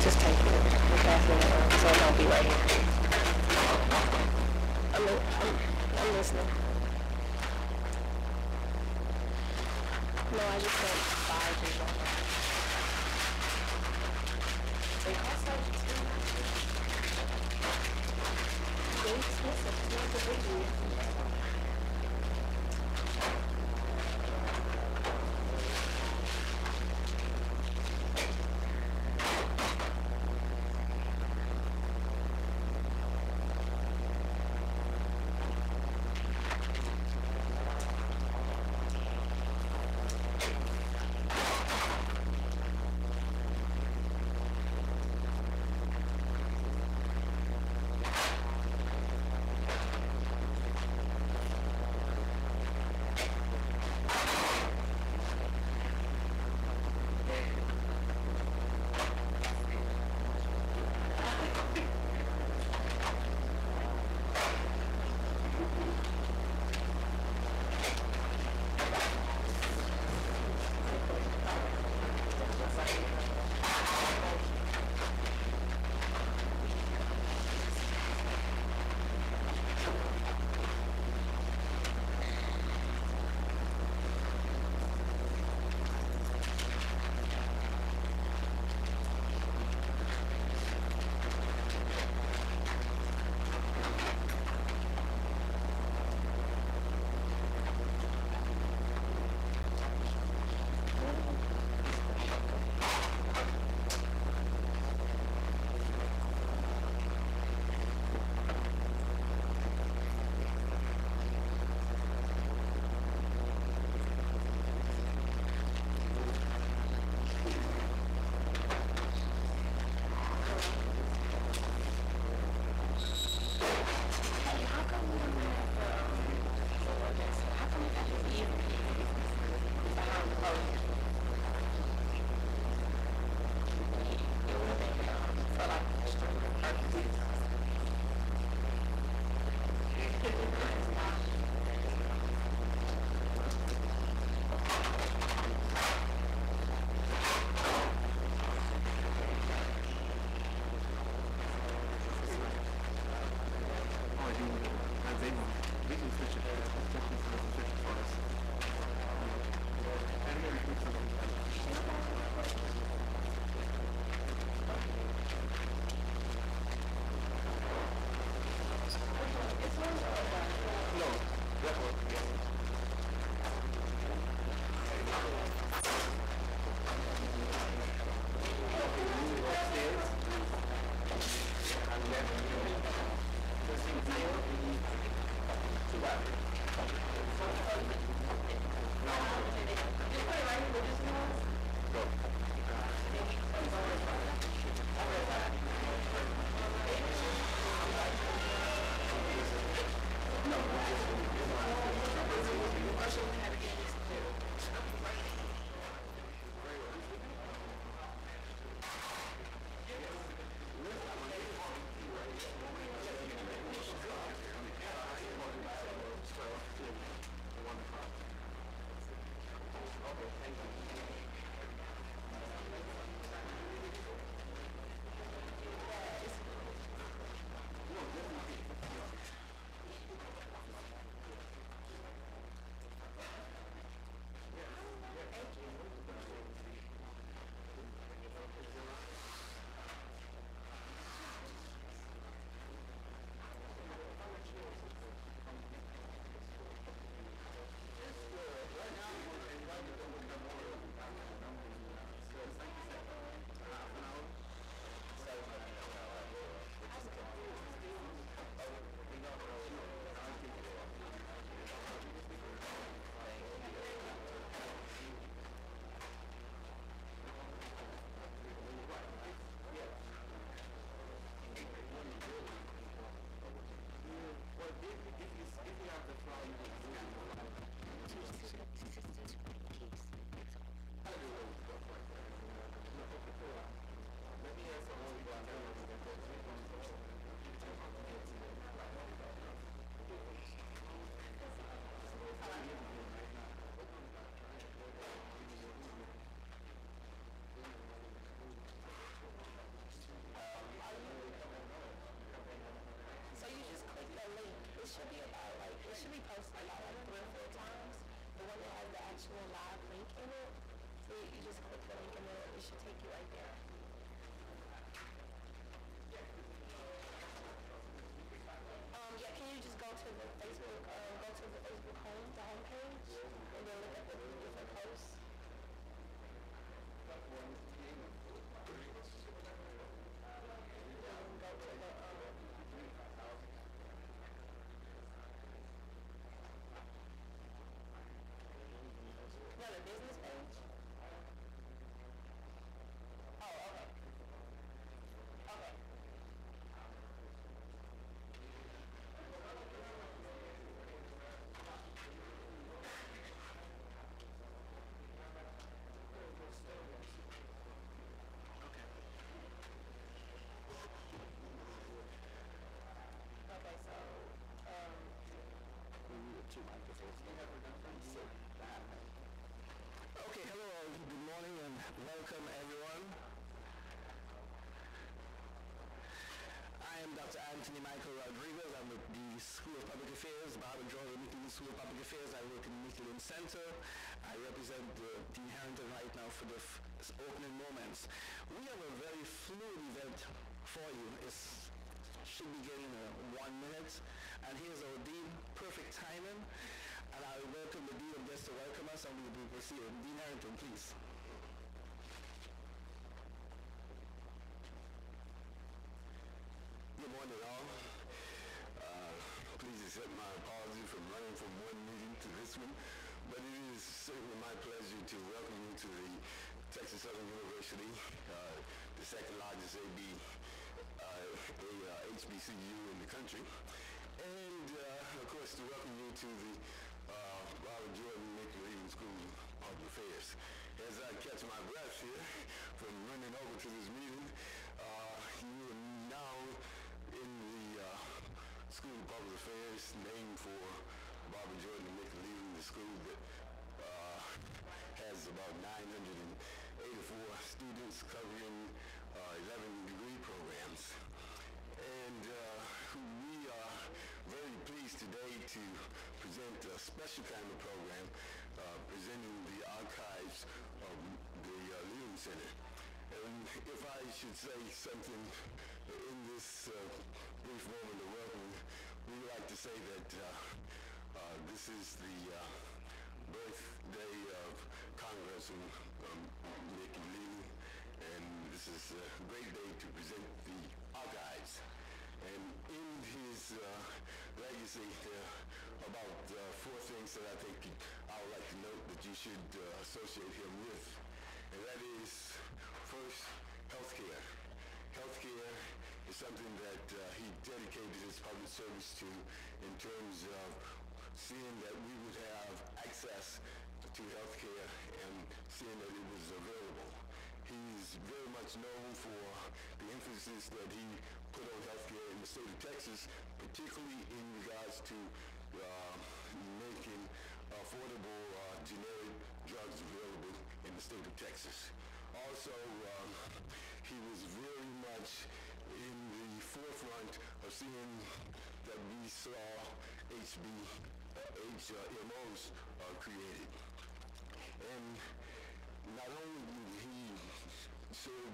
just take it. The bathroom, so I'll be right here. I'm listening. No, I just got 5 years old. They cost like $2. They're expensive. It's not the big deal. Affairs, Barbara Jordan, Leland School of Public Affairs. I work in the Leland Center. I represent Dean Harrington right now for the opening moments. We have a very fluid event for you. It should begin in 1 minute. And here's our Dean, perfect timing. And I welcome the Dean of Guests to welcome us, and we will proceed. Dean Harrington, please. Good morning, all. Please accept my apology for running from one meeting to this one, but it is certainly my pleasure to welcome you to the Texas Southern University, the second largest HBCU in the country, and of course to welcome you to the Robert Jordan Leland School of Public Affairs. As I catch my breath here from running over to this meeting, you are now in the School of Public Affairs, named for Barbara Jordan Leland, the school that has about 984 students covering 11 degree programs. And we are very pleased today to present a special kind of program presenting the archives of the Leland Center. And if I should say something in this brief moment of welcome, we would like to say that this is the birthday of Congressman Nikki Leland, and this is a great day to present the archives. And in his legacy, there are about 4 things that I think I would like to note that you should associate him with. And that is, first, healthcare. Healthcare is something that he dedicated his public service to in terms of seeing that we would have access to healthcare and seeing that it was available. He's very much known for the emphasis that he put on healthcare in the state of Texas, particularly in regards to making affordable generic drugs available in the state of Texas. Also, he was very much in the forefront of seeing that we saw HMOs created. And not only did he serve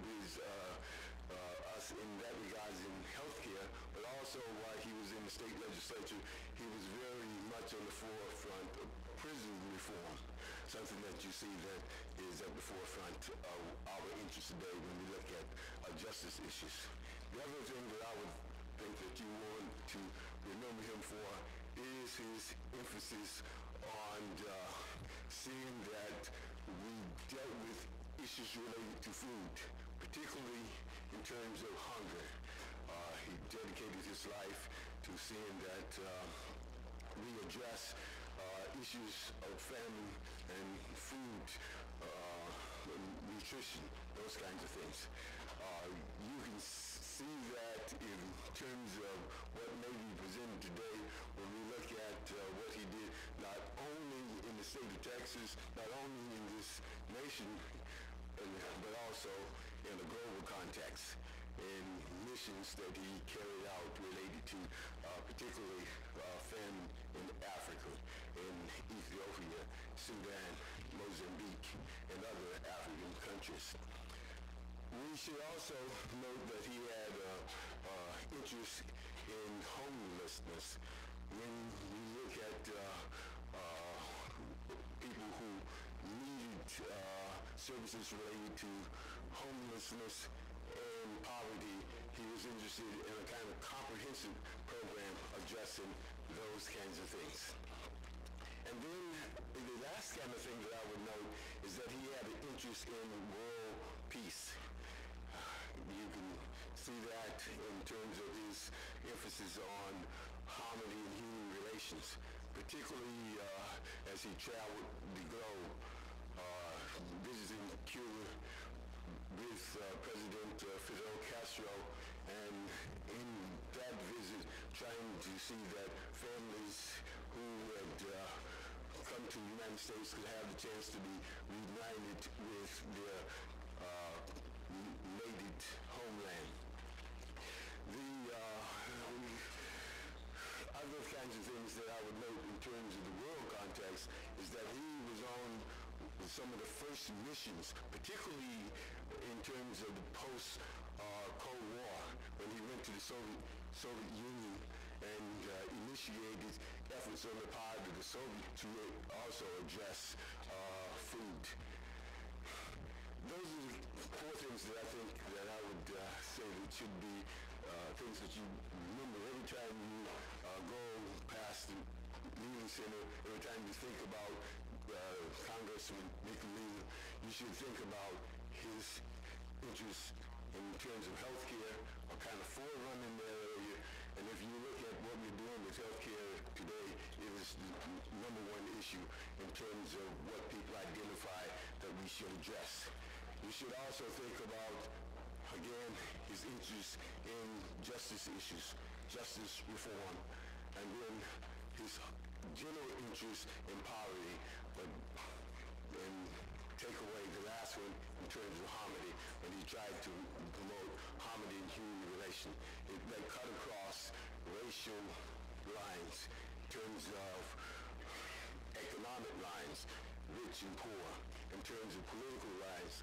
us in that regards in healthcare, but also while he was in the state legislature, he was very much on the forefront of prison reform, something that you see that is at the forefront of our interest today when we look at justice issues. The other thing that I would think that you want to remember him for is his emphasis on seeing that we dealt with issues related to food, particularly in terms of hunger. He dedicated his life to seeing that we address issues of famine and food, nutrition, those kinds of things. You can see that in terms of what may be presented today when we look at what he did not only in the state of Texas, not only in this nation, but also in a global context, in missions that he carried out related to particularly famine in Africa, in Ethiopia, Sudan, Mozambique, and other African countries. We should also note that he had interest in homelessness. When we look at people who needed services related to homelessness and poverty, he was interested in a kind of comprehensive program addressing those kinds of things. And then the last kind of thing that I would note is that he had an interest in world peace. You can see that in terms of his emphasis on harmony and human relations, particularly as he traveled the globe, visiting Cuba with President Fidel Castro, and in that visit trying to see that families who had come to the United States could have the chance to be reunited with their native homeland. The other kinds of things that some of the first missions, particularly in terms of the post-Cold War, when he went to the Soviet Union and initiated efforts on the part of the Soviets to also address food. Those are the four things that I think that I would say that should be things that you remember every time you go past the Leland Center, every time you think about Congressman Mickey Leland, you should think about his interests in terms of health care, are kind of forerunner in that area. And if you look at what we're doing with health care today, it is the number one issue in terms of what people identify that we should address. We should also think about, again, his interest in justice issues, justice reform, and then his general interest in poverty, and take away the last one in terms of harmony, when he tried to promote harmony in human relation. They cut across racial lines in terms of economic lines, rich and poor, in terms of political lines,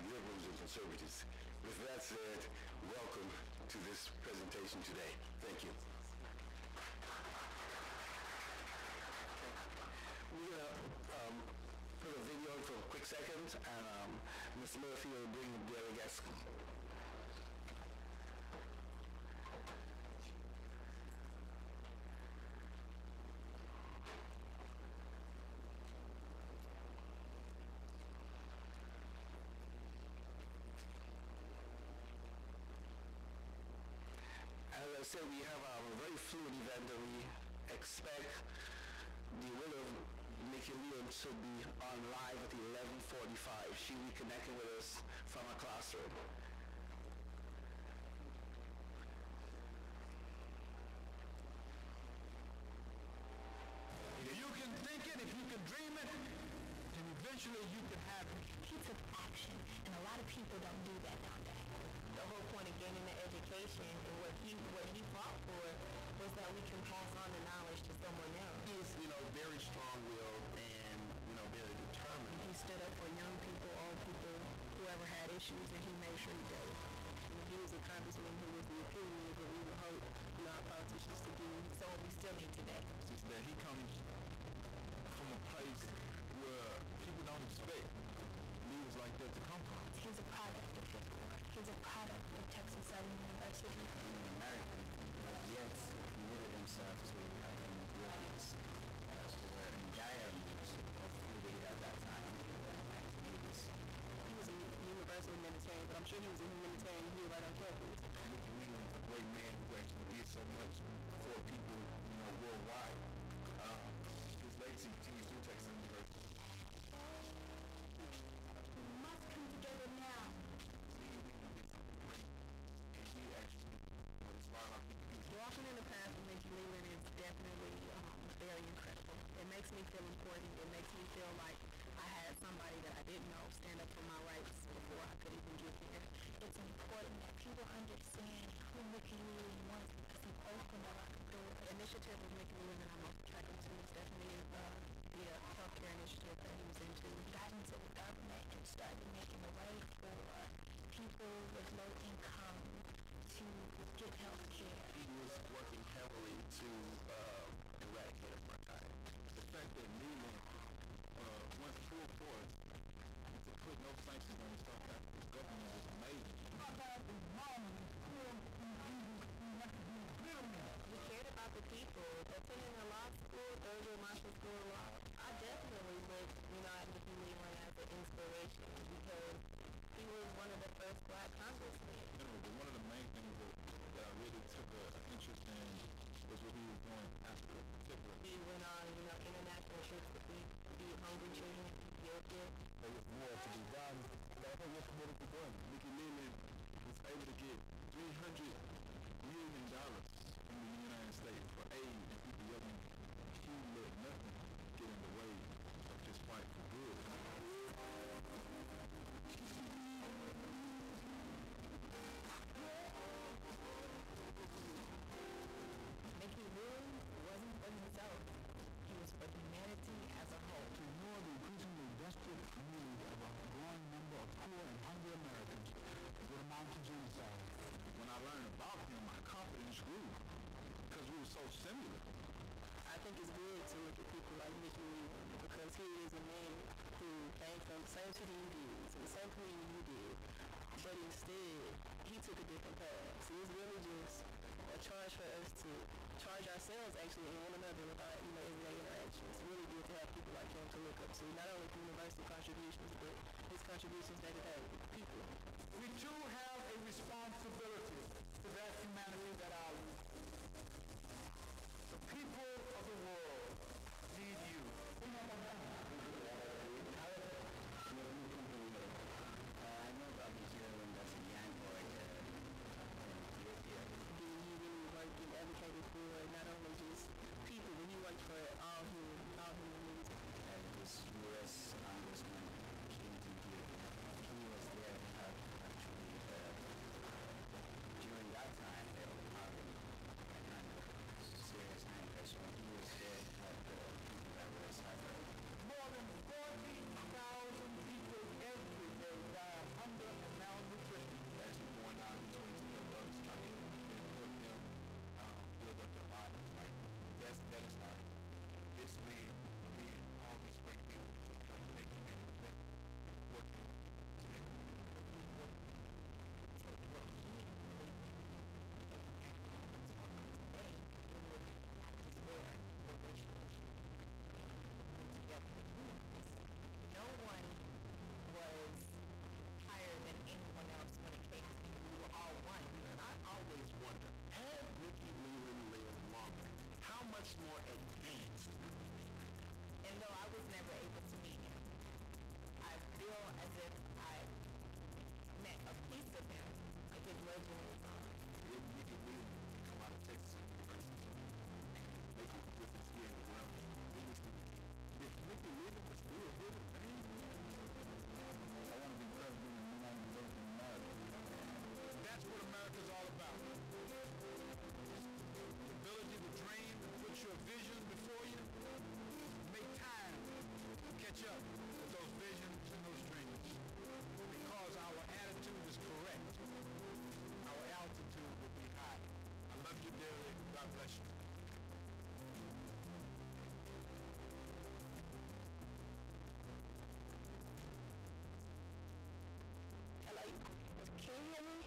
liberals and conservatives. With that said, welcome to this presentation today. Thank you. We're going to put a video in for a quick second, and Ms. Murphy will bring the other guests. As I said, we have a very fluid event that we expect the winner, Nikki Leland, to be on live at 11:45. She'll be connecting with us from a classroom. If you can think it, if you can dream it, then eventually you can have it. He took action, and a lot of people don't do that nowadays. The whole point of gaining the education and what he fought for was that we can pass on the knowledge to someone else. He is, very strong-willed and, very determined. He stood up for young people, old people, whoever had issues, and he made sure he dealt with them. He was a congressman who was the epitome of what we would hope our politicians to do. So we still need today. It's that he comes from a place where people don't expect leaders like that to come from. He's a product of his work. He's a product of Texas Southern University. Being an American, yet committed himself to helping Europeans were in dire needs of food at that time. He was a universal humanitarian, but I'm sure he was a humanitarian here right on campus. Mickey Leland is a great man who actually did so much for people, worldwide. His legacy continues through Texas University. We must come together now. Walking in the path of Mickey Leland is definitely very incredible. It makes me feel important. It makes me feel like I had somebody that I didn't know stand up for my rights before I could even get here. It's important that people understand who Mickey Leland was because he opened a lot of doors. The initiative of Mickey Leland that I'm also tracking to is definitely the healthcare initiative that he was into. He got into the government and started making a way for people with low income to get health care. He was working heavily to eradicate apartheid. The fact that Leland went full force to put no sanctions on the South African government was amazing. We cared about the people. Attending a law school, third-year martial school of law, I definitely look, at Mickey Leland as an inspiration because he was one of the first black congressmen. But one of the main things that I really took an interest in was what he was doing after particularly. He went on, international trips to feed hungry children in Ethiopia. There was more to be done. That's what we're committed to doing. Mickey Leland was able to get $300 million from the United States for aid in Ethiopia. He let nothing get in the way of his fight for good. Mickey Leland wasn't for himself. He was for humanity as a whole. To ignore the increasingly desperate community ourselves actually and one another with our everyday interactions. It's really good to have people like him to look up to, not only for university contributions, but his contributions day to day with people. We too have a responsibility to that humanity that our the people of the world need you. I know about the Leland as a young boy in Ethiopia. He really worked and advocated for not only just people, but he worked for all human beings. This U.S. congressman came to Ethiopia. He was there actually during that time they were having a kind of serious anger. So he was there to help the people that were suffering. More than 40,000 people every day die of hunger and malnutrition. As we going down the 20 of us trying to put them, build up their lives. Like, that is not, it's me, all these great people trying to make community that working to make community work. So, what is it? No one was higher than anyone else when it came to people. We were all one. And I always wonder, had Mickey Leland lived longer, how much more advanced? And though I was never able to meet him, I feel as if I met a piece of him. Like his legend is on. If Mickey Leland come out of Texas University, make a difference here in the world, if Mickey Leland was still here, I want to be president of the United States of America. That's what America's all about. The ability to dream and put your vision before you. Make time to catch up with those visions and those dreams. Because our attitude is correct. Our altitude will be high. I love you dearly. God bless you. Hello, can you hear me?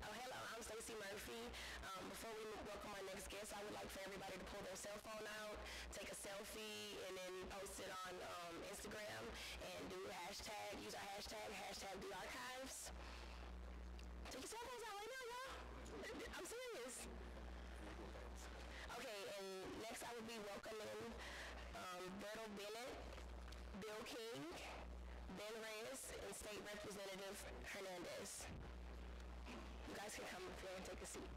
Oh, hello, I'm Stacey Murphy. Before we welcome our next guest, I would like for everybody to pull their cell phone out, take a selfie, and then post it on Instagram, and do hashtag, use our hashtag the archives. Take your cell phones out right now, y'all. I'm serious. Okay, and next I will be welcoming Berto Bennett, Bill King, Ben Reyes, and State Representative Hernandez. You guys can come up here and take a seat.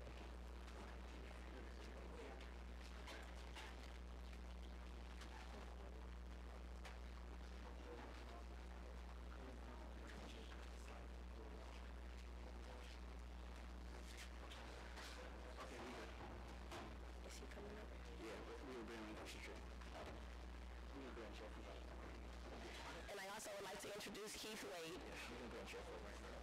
okay, we good. Is he coming up? Yeah, but we were bringing up the trip. We were going to check for that. And I also would like to introduce Keith Wade. Yeah, we're going to go check for right now.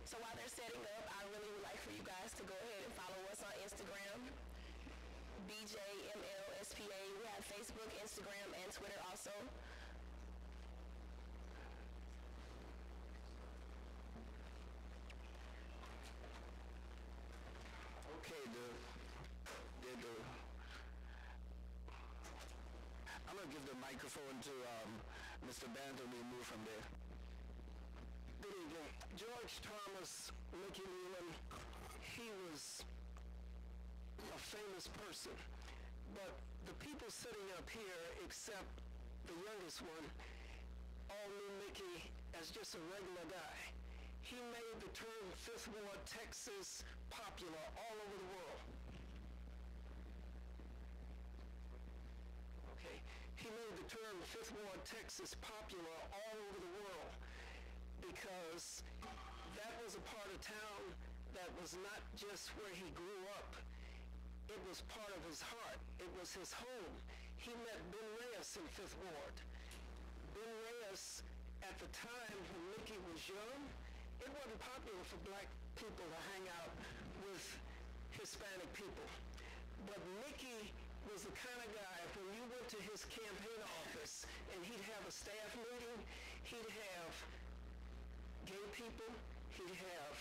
So while they're setting up, I really would like for you guys to go ahead and follow us on Instagram, BJMLSPA. We have Facebook, Instagram, and Twitter also. Okay, I'm going to give the microphone to Mr. Banton. We move from there. Good evening. George Thomas, Mickey Leland, he was a famous person. But the people sitting up here, except the youngest one, all knew Mickey as just a regular guy. He made the term Fifth Ward, Texas popular all over the world. Okay, he made the term Fifth Ward, Texas popular all over the world because that was a part of town that was not just where he grew up. It was part of his heart. It was his home. He met Ben Reyes in Fifth Ward. Ben Reyes, at the time when Mickey was young, it wasn't popular for black people to hang out with Hispanic people. But Mickey was the kind of guy, when you went to his campaign office and he'd have a staff meeting, he'd have gay people, he'd have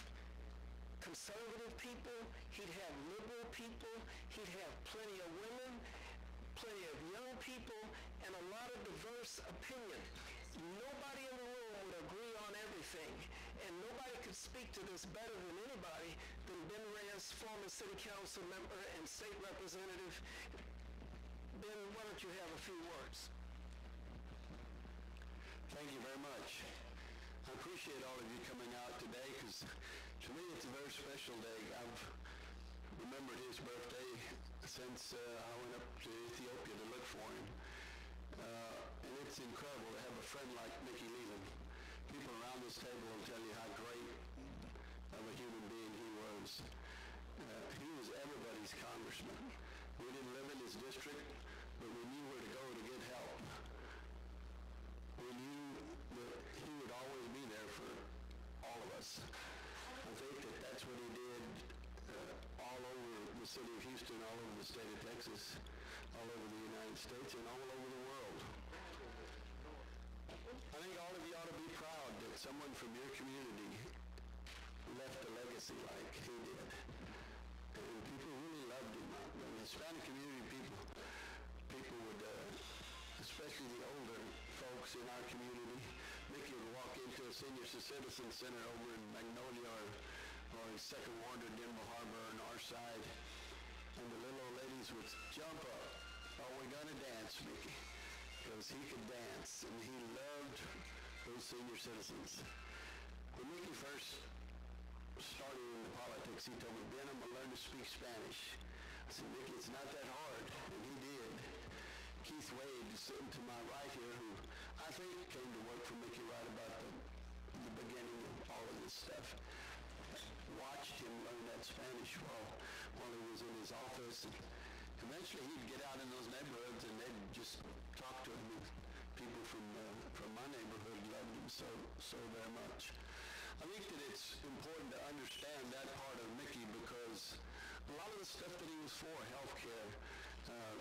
conservative people, he'd have liberal people, he'd have plenty of women, plenty of young people, and a lot of diverse opinion. Nobody in the room would agree on everything, and nobody could speak to this better than anybody than Ben Reyes, former city council member and state representative. Ben, why don't you have a few words? Thank you very much. I appreciate all of you coming out today, because to me it's a very special day. I've remembered his birthday since I went up to Ethiopia to look for him. And it's incredible to have a friend like Mickey Leland. People around this table will tell you how great of a human being he was. He was everybody's congressman. We didn't live in his district, but we knew where to go to get help. We knew that he would always be there for all of us. I think that that's what he did all over the city of Houston, all over the state of Texas, all over the United States, and all over the world. I think all of you ought to be proud that someone from your community left a legacy like he did. And people really loved him. The Hispanic community people would, especially the older folks in our community, Mickey would walk into a senior citizen center over in Magnolia or Second Ward or Denver Harbor on our side, and the little old ladies would jump up. Oh, we're gonna dance, Mickey, because he could dance, and he loved those senior citizens. When Mickey first started in politics, he told me, Ben, I'm gonna learn to speak Spanish. I said, Mickey, it's not that hard, and he did. Keith Wade is sitting to my right here, who I think came to work for Mickey right about the beginning of all of this stuff. Watched him learn that Spanish while he was in his office. And eventually he'd get out in those neighborhoods and they'd just talk to him. People from my neighborhood loved him so very much. I think that it's important to understand that part of Mickey, because a lot of the stuff that he was for, healthcare,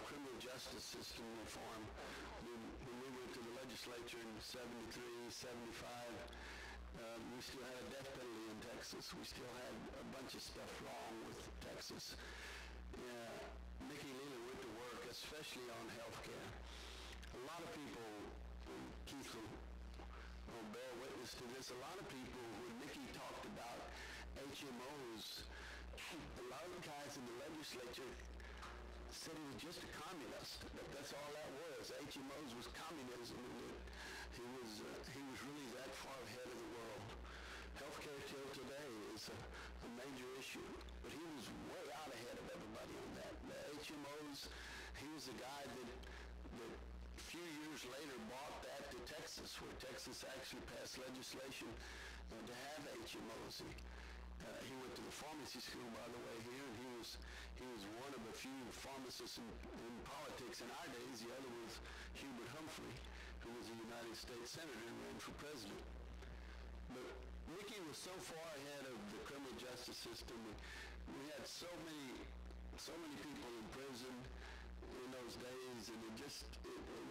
criminal justice system reform, when we went to the legislature in 73, 75, we still had a death penalty in Texas. We still had a bunch of stuff wrong with Texas. Mickey Leland went to work, especially on healthcare. A lot of people, Keith will bear witness to this, a lot of people, when Mickey talked about HMOs, a lot of the guys in the legislature said he was just a communist. That's all that was. HMOs was communism, and he was really that far ahead of the world. Healthcare till today is a major issue, but he was way out ahead of everybody on that. The HMOs, he was the guy that a few years later brought that to Texas, where Texas actually passed legislation to have HMOs. He went to the pharmacy school, by the way, here, and he was one of a few pharmacists in politics in our days. The other was Hubert Humphrey, who was a United States senator and ran for president. But Mickey was so far ahead of the criminal justice system. We had so many people in prison in those days, and it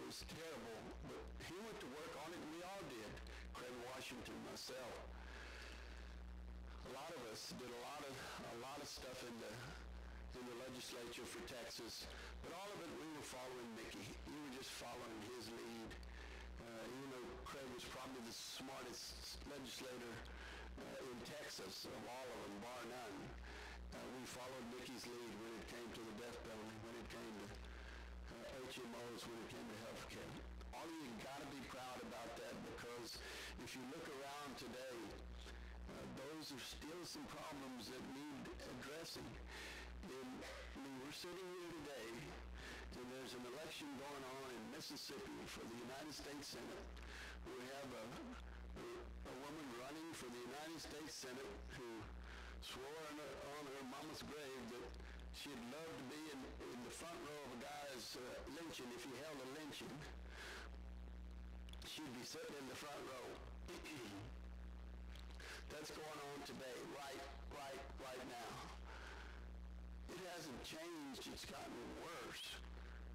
was terrible. But he went to work on it, and we all did. Craig Washington, myself. A lot of us did a lot of stuff in the legislature for Texas, but all of it we were following Mickey. We were just following his lead. Craig was probably the smartest legislator in Texas of all of them, bar none. We followed Mickey's lead when it came to the death penalty, when it came to HMOs, when it came to health care. All of you got to be proud about that, because if you look around today, those are still some problems that need addressing. We're sitting here today, and there's an election going on in Mississippi for the United States Senate. We have a woman running for the United States Senate who swore on her mama's grave that she'd love to be in the front row of a guy's lynching. If he held a lynching, she'd be sitting in the front row. That's going on today, right now. It hasn't changed, it's gotten worse.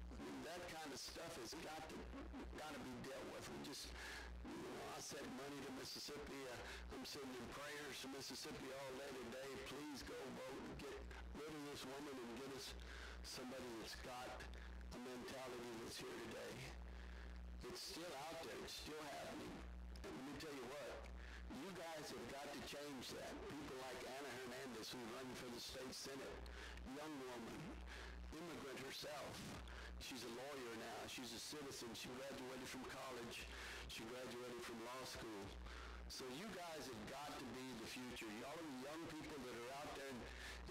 I mean, that kind of stuff has got to be dealt with. I said money to Mississippi. I'm sending prayers to Mississippi all day today. Please go vote and get rid of this woman and get us somebody that's got a mentality that's here today. It's still out there. It's still happening. And let me tell you what, you guys have got to change that. People like Anna Hernandez, who's running for the state senate, young woman, immigrant herself. She's a lawyer now. She's a citizen. She graduated from college. She graduated from law school. So you guys have got to be the future. Y'all are the young people that are out there, and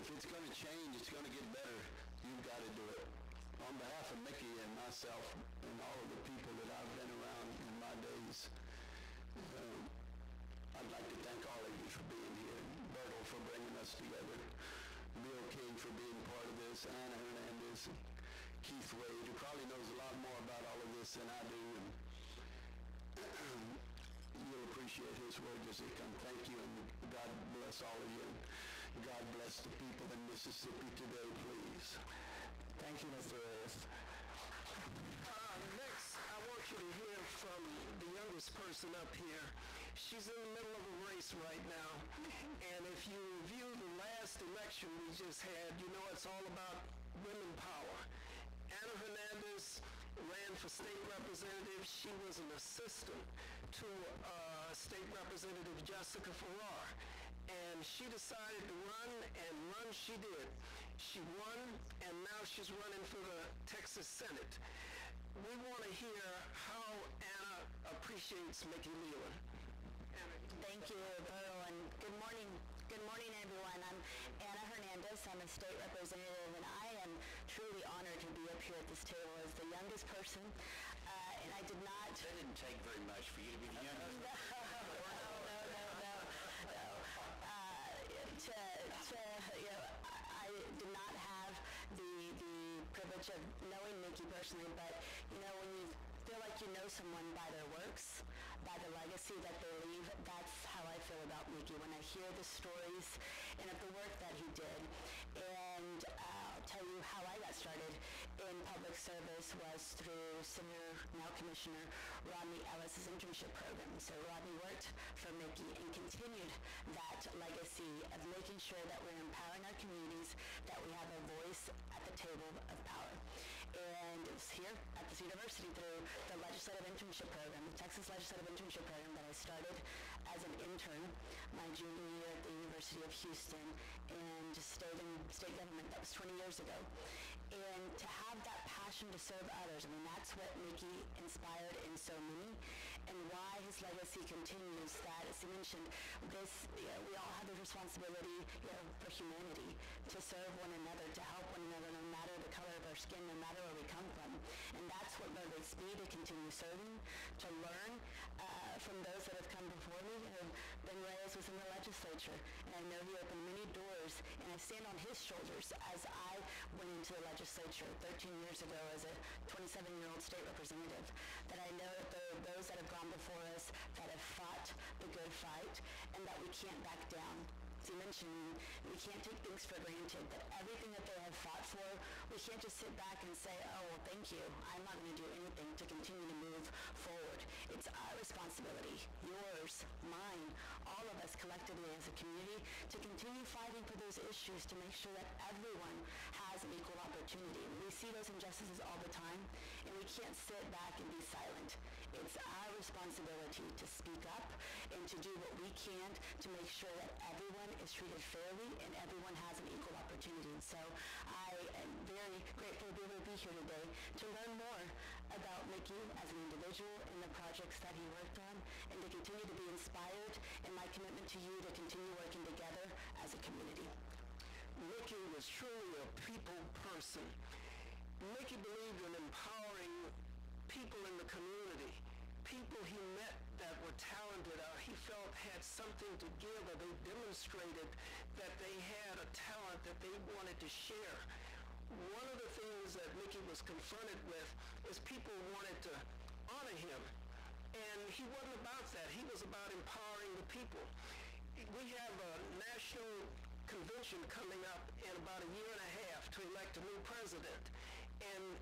if it's going to change, it's going to get better. You've got to do it. On behalf of Mickey and myself and all of the people that I've been around in my days, I'd like to thank all of you for being here. Bertle for bringing us together. Bill King for being part of this. Anna Hernandez. And Keith Wade, who probably knows a lot more about all of this than I do. And you'll appreciate his words as they come. Thank you, and God bless all of you. And God bless the people in Mississippi today, please. Thank you, Mr. Reyes. Next, I want you to hear from the youngest person up here. She's in the middle of a race right now, and if you review the last election we just had, you know it's all about women power. Anna Hernandez ran for state representative. She was an assistant to State Representative Jessica Farrar, and she decided to run, and run she did. She won, and now she's running for the Texas Senate. We want to hear how Anna appreciates Mickey Leland. Thank you, Bertle, and good morning. Good morning, everyone. I'm Anna Hernandez. I'm a state representative, and I am truly honored to be up here at this table as the youngest person. And I did not... It didn't take very much for you to be the youngest. No. I did not have the privilege of knowing Mickey personally, but, you know, when you feel like you know someone by their works, by the legacy that they leave, that's how I feel about Mickey when I hear the stories and of the work that he did. And I'll tell you how I got started in public service was through Senator, now Commissioner Rodney Ellis's internship program. So Rodney worked for Mickey and continued that legacy of making sure that we're empowering our communities, that we have a voice at the table of power. And it was here at this university through the legislative internship program, the Texas legislative internship program that I started as an intern my junior year at the University of Houston and stayed in state government. That was 20 years ago. And to have that passion to serve others, I mean, that's what Mickey inspired in so many, and why his legacy continues. That, as he mentioned, this, we all have the responsibility, for humanity, to serve one another, to help one another, no matter the color of our skin, no matter where we come from. And that's what motivates me to continue serving, to learn from those that have come before me. Ben Reyes was in the legislature, and I know he opened many doors, and I stand on his shoulders as I went into the legislature 13 years ago as a 27-year-old state representative, that I know that there are those that have gone before us that have fought the good fight, and that we can't back down. As you mentioned, we can't take things for granted, that everything that they have fought for, we can't just sit back and say, oh, well, thank you, I'm not going to do anything to continue to move forward. It's our responsibility, yours, mine, all of us collectively as a community, to continue fighting for those issues, to make sure that everyone has an equal opportunity. We see those injustices all the time, and we can't sit back and be silent. It's our responsibility to speak up and to do what we can to make sure that everyone is treated fairly and everyone has an equal opportunity. And so I am very grateful to be able to be here today to learn more about Mickey as an individual and the projects that he worked on, and to continue to be inspired in my commitment to you to continue working together as a community. Mickey was truly a people person. Mickey believed in empowering people in the community, people he met that were talented, he felt had something to give, or they demonstrated that they had a talent that they wanted to share. One of the things that Mickey was confronted with is people wanted to honor him, and he wasn't about that. He was about empowering the people. We have a national convention coming up in about a year and a half to elect a new president, and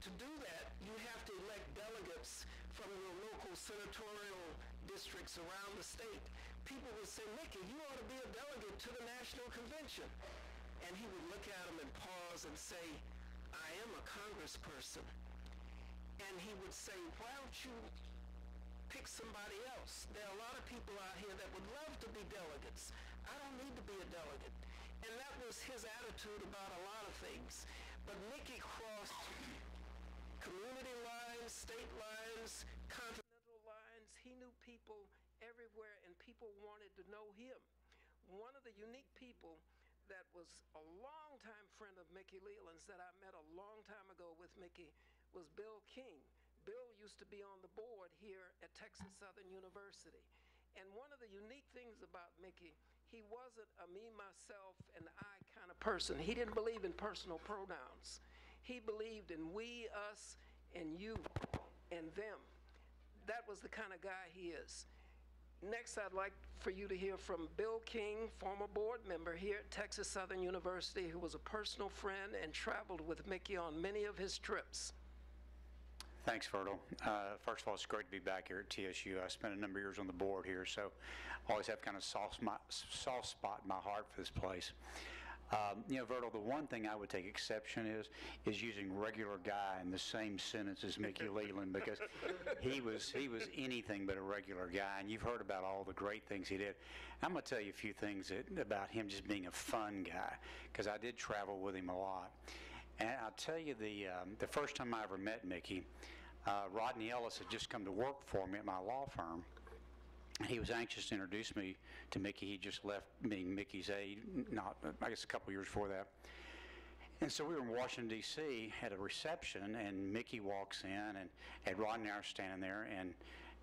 to do that, you have to elect delegates from your local senatorial districts around the state, people would say, Mickey, you ought to be a delegate to the National Convention. And he would look at them and pause and say, I am a congressperson. And he would say, why don't you pick somebody else? There are a lot of people out here that would love to be delegates. I don't need to be a delegate. And that was his attitude about a lot of things. But Mickey crossed community lines, state lines, continental lines. He knew people everywhere, and people wanted to know him. One of the unique people that was a longtime friend of Mickey Leland's that I met a long time ago with Mickey was Bill King. Bill used to be on the board here at Texas Southern University. And one of the unique things about Mickey, he wasn't a me, myself, and I kind of person. He didn't believe in personal pronouns. He believed in we, us, and you, and them. That was the kind of guy he is. Next, I'd like for you to hear from Bill King, former board member here at Texas Southern University, who was a personal friend and traveled with Mickey on many of his trips. Thanks, Virgil. First of all, it's great to be back here at TSU. I spent a number of years on the board here, so I always have kind of soft spot in my heart for this place. You know, Virgil, the one thing I would take exception is using regular guy in the same sentence as Mickey Leland, because he was anything but a regular guy, and you've heard about all the great things he did. I'm going to tell you a few things about him just being a fun guy, because I did travel with him a lot. And I'll tell you, the first time I ever met Mickey, Rodney Ellis had just come to work for me at my law firm. He was anxious to introduce me to Mickey. He just left being Mickey's aide, I guess a couple years before that. And so we were in Washington, D.C. at a reception, and Mickey walks in, and Rodney and I are standing there,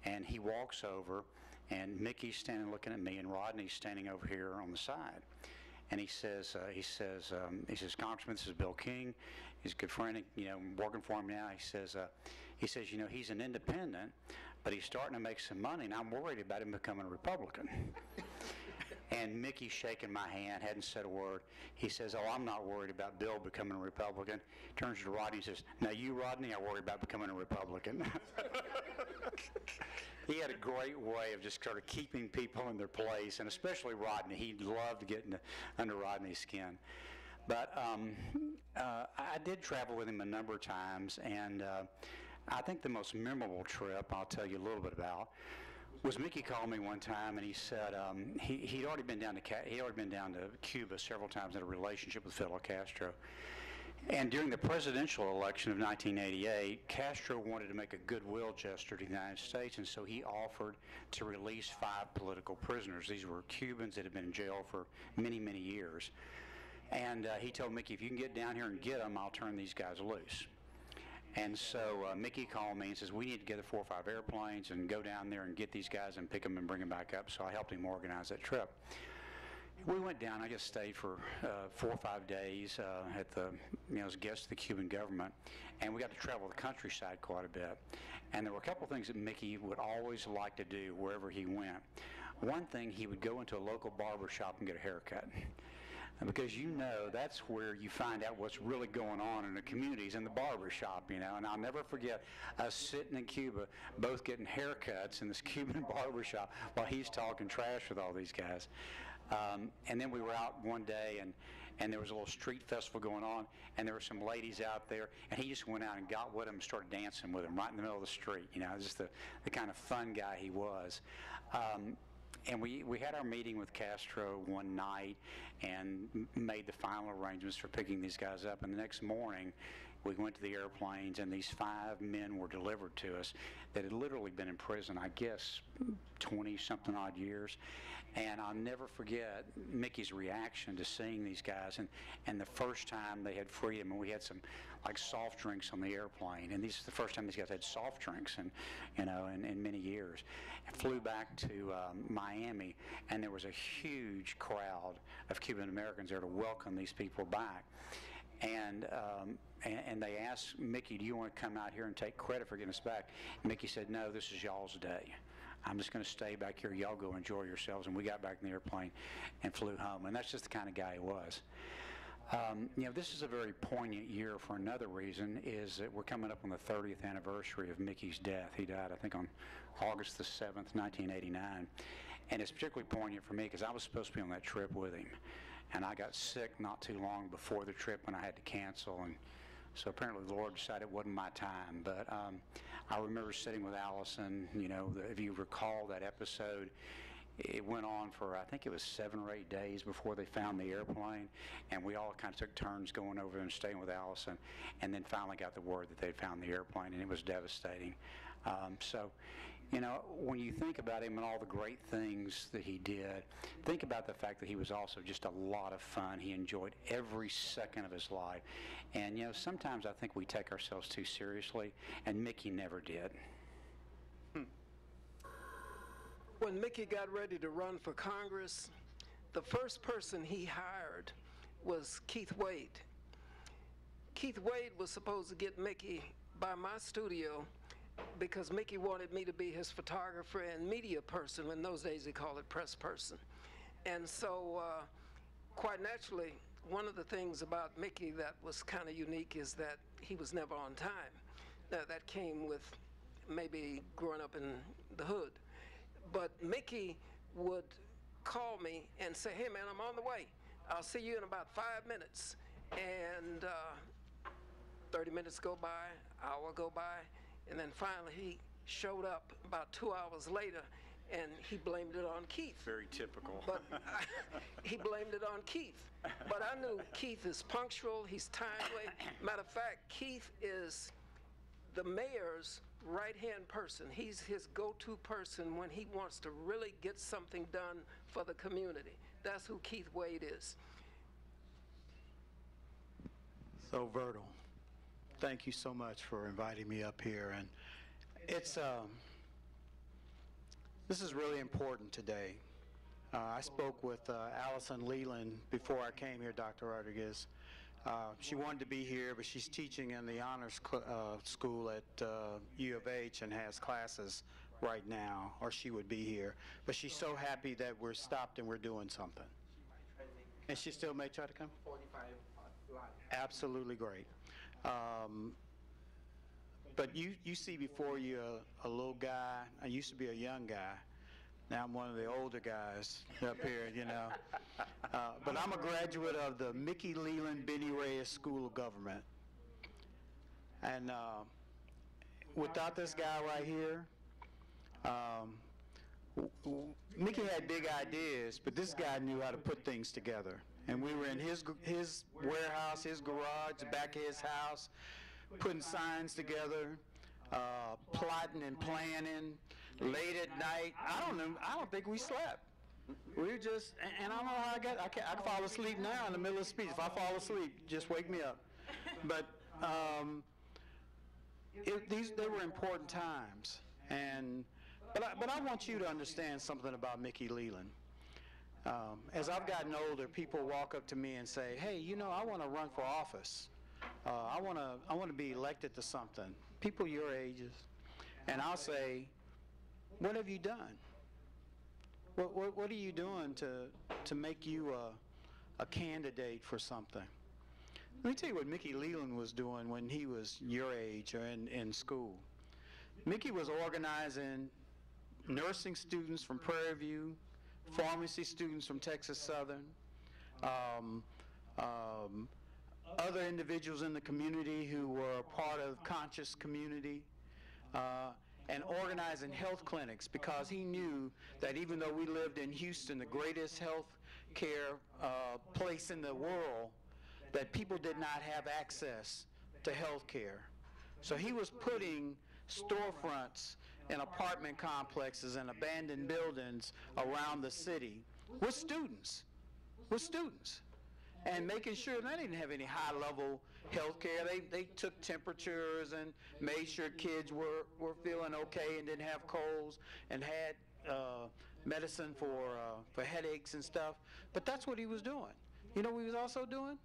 and he walks over, and Mickey's standing looking at me, and Rodney's standing over here on the side. And he says, Congressman, this is Bill King. He's a good friend, you know, working for him now. He says, you know, he's an independent, but he's starting to make some money, and I'm worried about him becoming a Republican. And Mickey's shaking my hand, hadn't said a word. He says, oh, I'm not worried about Bill becoming a Republican. Turns to Rodney and says, now you, Rodney, are worried about becoming a Republican. He had a great way of just sort of keeping people in their place, and especially Rodney. He loved getting under Rodney's skin. But I did travel with him a number of times, and I think the most memorable trip I'll tell you a little bit about was Mickey called me one time, and he said he'd already been down to Cuba several times in a relationship with Fidel Castro. And during the presidential election of 1988, Castro wanted to make a goodwill gesture to the United States, and so he offered to release 5 political prisoners. These were Cubans that had been in jail for many, many years. And he told Mickey, if you can get down here and get them, I'll turn these guys loose. And so Mickey called me and says, we need to get 4 or 5 airplanes and go down there and get these guys and pick them and bring them back up. So I helped him organize that trip. We went down. I just stayed for 4 or 5 days at the, as guests of the Cuban government, and we got to travel the countryside quite a bit. And there were a couple of things that Mickey would always like to do wherever he went. One thing, he would go into a local barber shop and get a haircut. Because that's where you find out what's really going on in the communities, in the barber shop, And I'll never forget us sitting in Cuba, both getting haircuts in this Cuban barber shop while he's talking trash with all these guys. And then we were out one day, and there was a little street festival going on, and there were some ladies out there, and he just went out and got with them and started dancing with them right in the middle of the street. Just the kind of fun guy he was. And we had our meeting with Castro one night and made the final arrangements for picking these guys up. And the next morning, we went to the airplanes, and these 5 men were delivered to us that had literally been in prison, I guess, 20-something odd years. And I'll never forget Mickey's reaction to seeing these guys, and the first time they had freedom, and we had some soft drinks on the airplane, and this is the first time these guys had soft drinks in many years. I flew back to Miami, and there was a huge crowd of Cuban Americans there to welcome these people back. And they asked Mickey, do you want to come out here and take credit for getting us back? And Mickey said, no, this is y'all's day. I'm just going to stay back here. Y'all go enjoy yourselves. And we got back in the airplane and flew home. And that's just the kind of guy he was. This is a very poignant year for another reason, is that we're coming up on the 30th anniversary of Mickey's death. He died, I think, on August the 7th, 1989. And it's particularly poignant for me because I was supposed to be on that trip with him. And I got sick not too long before the trip when I had to cancel. And so apparently the Lord decided it wasn't my time. But I remember sitting with Allison, if you recall that episode, it went on for, I think it was 7 or 8 days before they found the airplane, and we all kind of took turns going over there and staying with Allison, and then finally got the word that they'd found the airplane, and it was devastating. When you think about him and all the great things that he did, think about the fact that he was also just a lot of fun. He enjoyed every second of his life. And, sometimes I think we take ourselves too seriously, and Mickey never did. When Mickey got ready to run for Congress, the first person he hired was Keith Wade. Keith Wade was supposed to get Mickey by my studio because Mickey wanted me to be his photographer and media person. In those days, they called it press person. And so, quite naturally, one of the things about Mickey that was kind of unique is that he was never on time. Now, that came with maybe growing up in the hood. But Mickey would call me and say, hey, man, I'm on the way. I'll see you in about 5 minutes. And 30 minutes go by, hour go by, and then finally he showed up about 2 hours later, and he blamed it on Keith. Very typical. But he blamed it on Keith. But I knew Keith is punctual, he's timely. Matter of fact, Keith is the mayor's right-hand person. He's his go-to person when he wants to really get something done for the community. That's who Keith Wade is. So, Virgil, thank you so much for inviting me up here. And it's this is really important today. I spoke with Allison Leland before I came here, Dr. Rodriguez. She wanted to be here, but she's teaching in the honors school at U of H and has classes right now, or she would be here. But she's so happy that we're stopped and we're doing something. And she still may try to come? 45 live. Absolutely great. But you see before you a little guy. I used to be a young guy. Now I'm one of the older guys up here, But I'm a graduate of the Mickey Leland Benny Reyes School of Government. And without this guy right here, Mickey had big ideas, but this guy knew how to put things together. And we were in his warehouse, his garage, the back of his house, putting signs together, plotting and planning, late at night. I don't think we slept. We were just, and I don't know how I can fall asleep now in the middle of a speech. If I fall asleep, just wake me up. But they were important times. But I want you to understand something about Mickey Leland. As I've gotten older, people walk up to me and say, hey, I want to run for office. I want to be elected to something. People your ages. And I'll say, what have you done? What are you doing to make you a candidate for something? Let me tell you what Mickey Leland was doing when he was your age or in school. Mickey was organizing nursing students from Prairie View, pharmacy students from Texas Southern, other individuals in the community who were part of Conscious Community, and organizing health clinics, because he knew that even though we lived in Houston, the greatest health care place in the world, that people did not have access to health care. So he was putting storefronts in apartment complexes and abandoned buildings around the city with students, and making sure they didn't have any high-level health care. They took temperatures and made sure kids were feeling okay and didn't have colds and had medicine for headaches and stuff. But that's what he was doing. You know what he was also doing?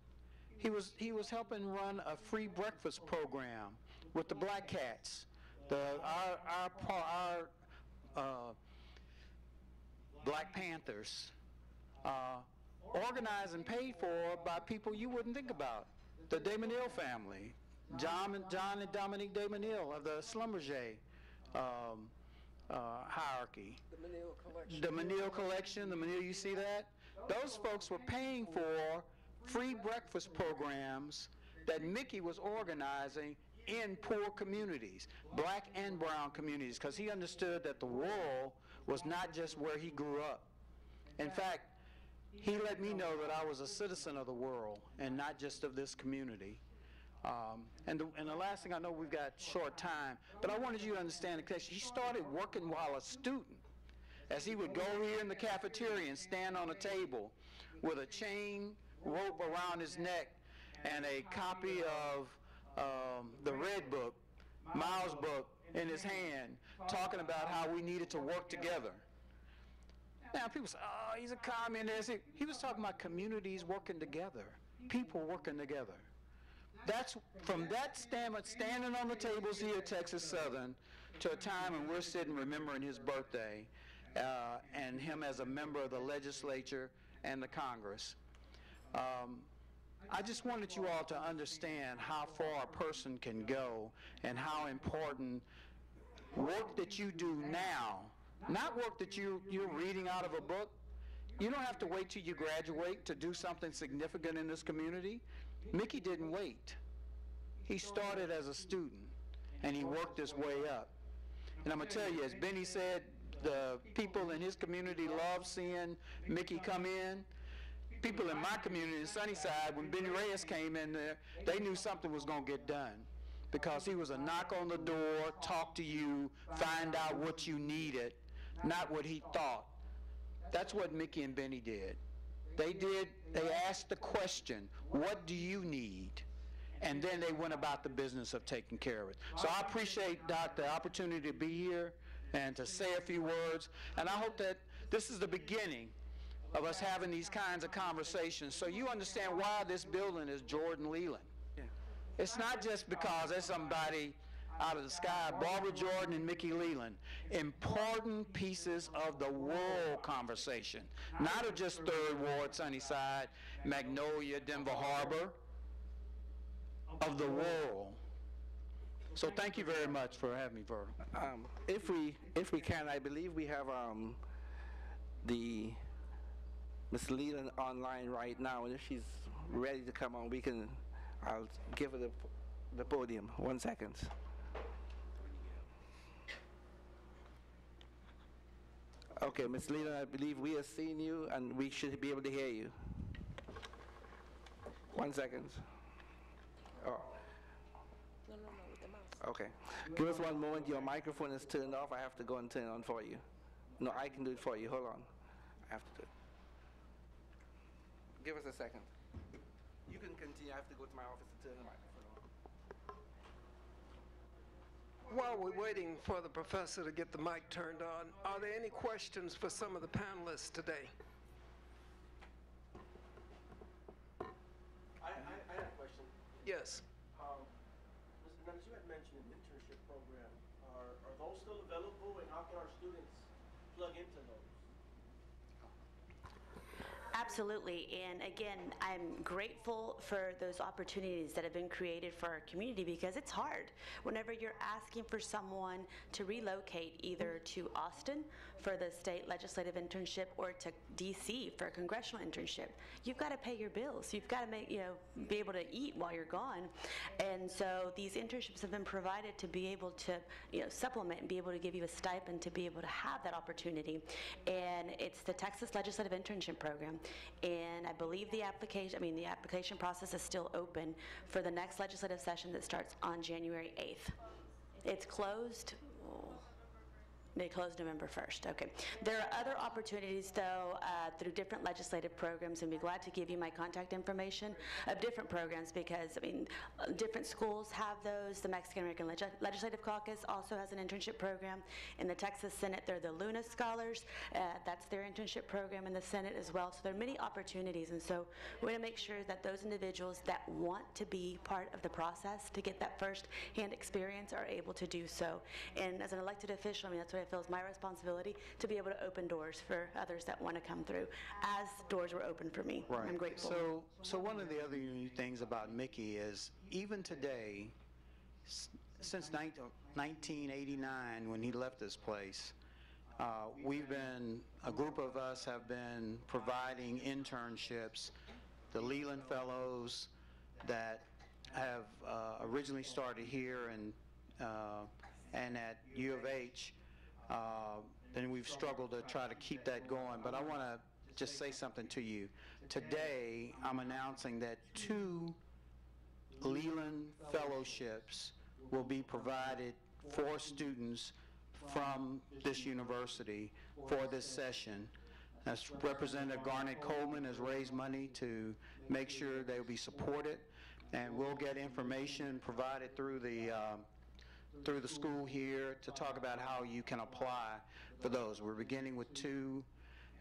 He was helping run a free breakfast program with the Black Cats. Our Black Panthers organized and paid for by people you wouldn't think about. The DeMonil family, John and Dominique DeMonil of the Schlumberger hierarchy. The Menil collection, the Menil, you see that? Those folks were paying for free breakfast programs that Mickey was organizing in poor communities, black and brown communities, because he understood that the world was not just where he grew up. In fact, he let me know that I was a citizen of the world and not just of this community. And the last thing, I know we've got short time, but I wanted you to understand the connection. He started working while a student, as he would go here in the cafeteria and stand on a table with a chain rope around his neck and a copy of the Red Book, Miles' book, in his hand, talking about how we needed to work together. Now, people say, oh, he's a communist. He was talking about communities working together, people working together. That's from that standpoint, standing on the tables here at Texas Southern, to a time when we're sitting remembering his birthday and him as a member of the legislature and the Congress. I just wanted you all to understand how far a person can go and how important work that you do now, not work that you're reading out of a book. You don't have to wait till you graduate to do something significant in this community. Mickey didn't wait. He started as a student, and he worked his way up. And I'm going to tell you, as Benny said, the people in his community love seeing Mickey come in. People in my community in Sunnyside, when Benny Reyes came in there, they knew something was going to get done, because he was a knock on the door, talk to you, find out what you needed, not what he thought. That's what Mickey and Benny did. They asked the question, what do you need? And then they went about the business of taking care of it. So I appreciate, Doc, the opportunity to be here and to say a few words. And I hope that this is the beginning of us having these kinds of conversations, so you understand why this building is Jordan Leland. It's not just because there's somebody out of the sky. Barbara Jordan and Mickey Leland, important pieces of the world conversation, not of just Third Ward, Sunnyside, Magnolia, Denver Harbor, of the world. So thank you very much for having me, Verl. If we can, I believe we have the Ms. Leland online right now, and if she's ready to come on, I'll give her the podium. 1 second. Okay, Ms. Leland, I believe we are seeing you, and we should be able to hear you. 1 second. Oh. No, with the mouse. Okay. Give us 1 moment. Your microphone is turned off. I have to go and turn it on for you. No, I can do it for you. Hold on. I have to do it. Give us a second. You can continue. I have to go to my office and turn the microphone on. While we're waiting for the professor to get the mic turned on, are there any questions for some of the panelists today? I have a question. Yes. Mr. Mendes, you had mentioned an internship program. Are those still available, and how can our students plug into those? Absolutely, and again, I'm grateful for those opportunities that have been created for our community, because it's hard whenever you're asking for someone to relocate either to Austin for the state legislative internship or to DC for a congressional internship. You've got to pay your bills. You've got to be able to eat while you're gone, and so these internships have been provided to be able to supplement and be able to give you a stipend to be able to have that opportunity. And it's the Texas Legislative Internship Program. And I believe the application process is still open for the next legislative session that starts on January 8th. It's closed. They closed November 1st. Okay. There are other opportunities, though, through different legislative programs, and we'd be glad to give you my contact information of different programs, because, different schools have those. The Mexican American Legislative Caucus also has an internship program. In the Texas Senate, they're the Luna Scholars. That's their internship program in the Senate as well. So there are many opportunities, and so we're going to make sure that those individuals that want to be part of the process to get that first-hand experience are able to do so. And as an elected official, that's what I feel is my responsibility to be able to open doors for others that want to come through, as doors were open for me. Right. I'm grateful. So one of the other unique things about Mickey is even today, since 1989 when he left this place, a group of us have been providing internships. The Leland Fellows that have originally started here and at U of H, and we've struggled to try to keep that going. But I want to just say something to you. Today, I'm announcing that 2 Leland Fellowships will be provided for students from this university for this session. As Representative Garnett Coleman has raised money to make sure they will be supported, and we'll get information provided through the school here to talk about how you can apply for those. We're beginning with 2,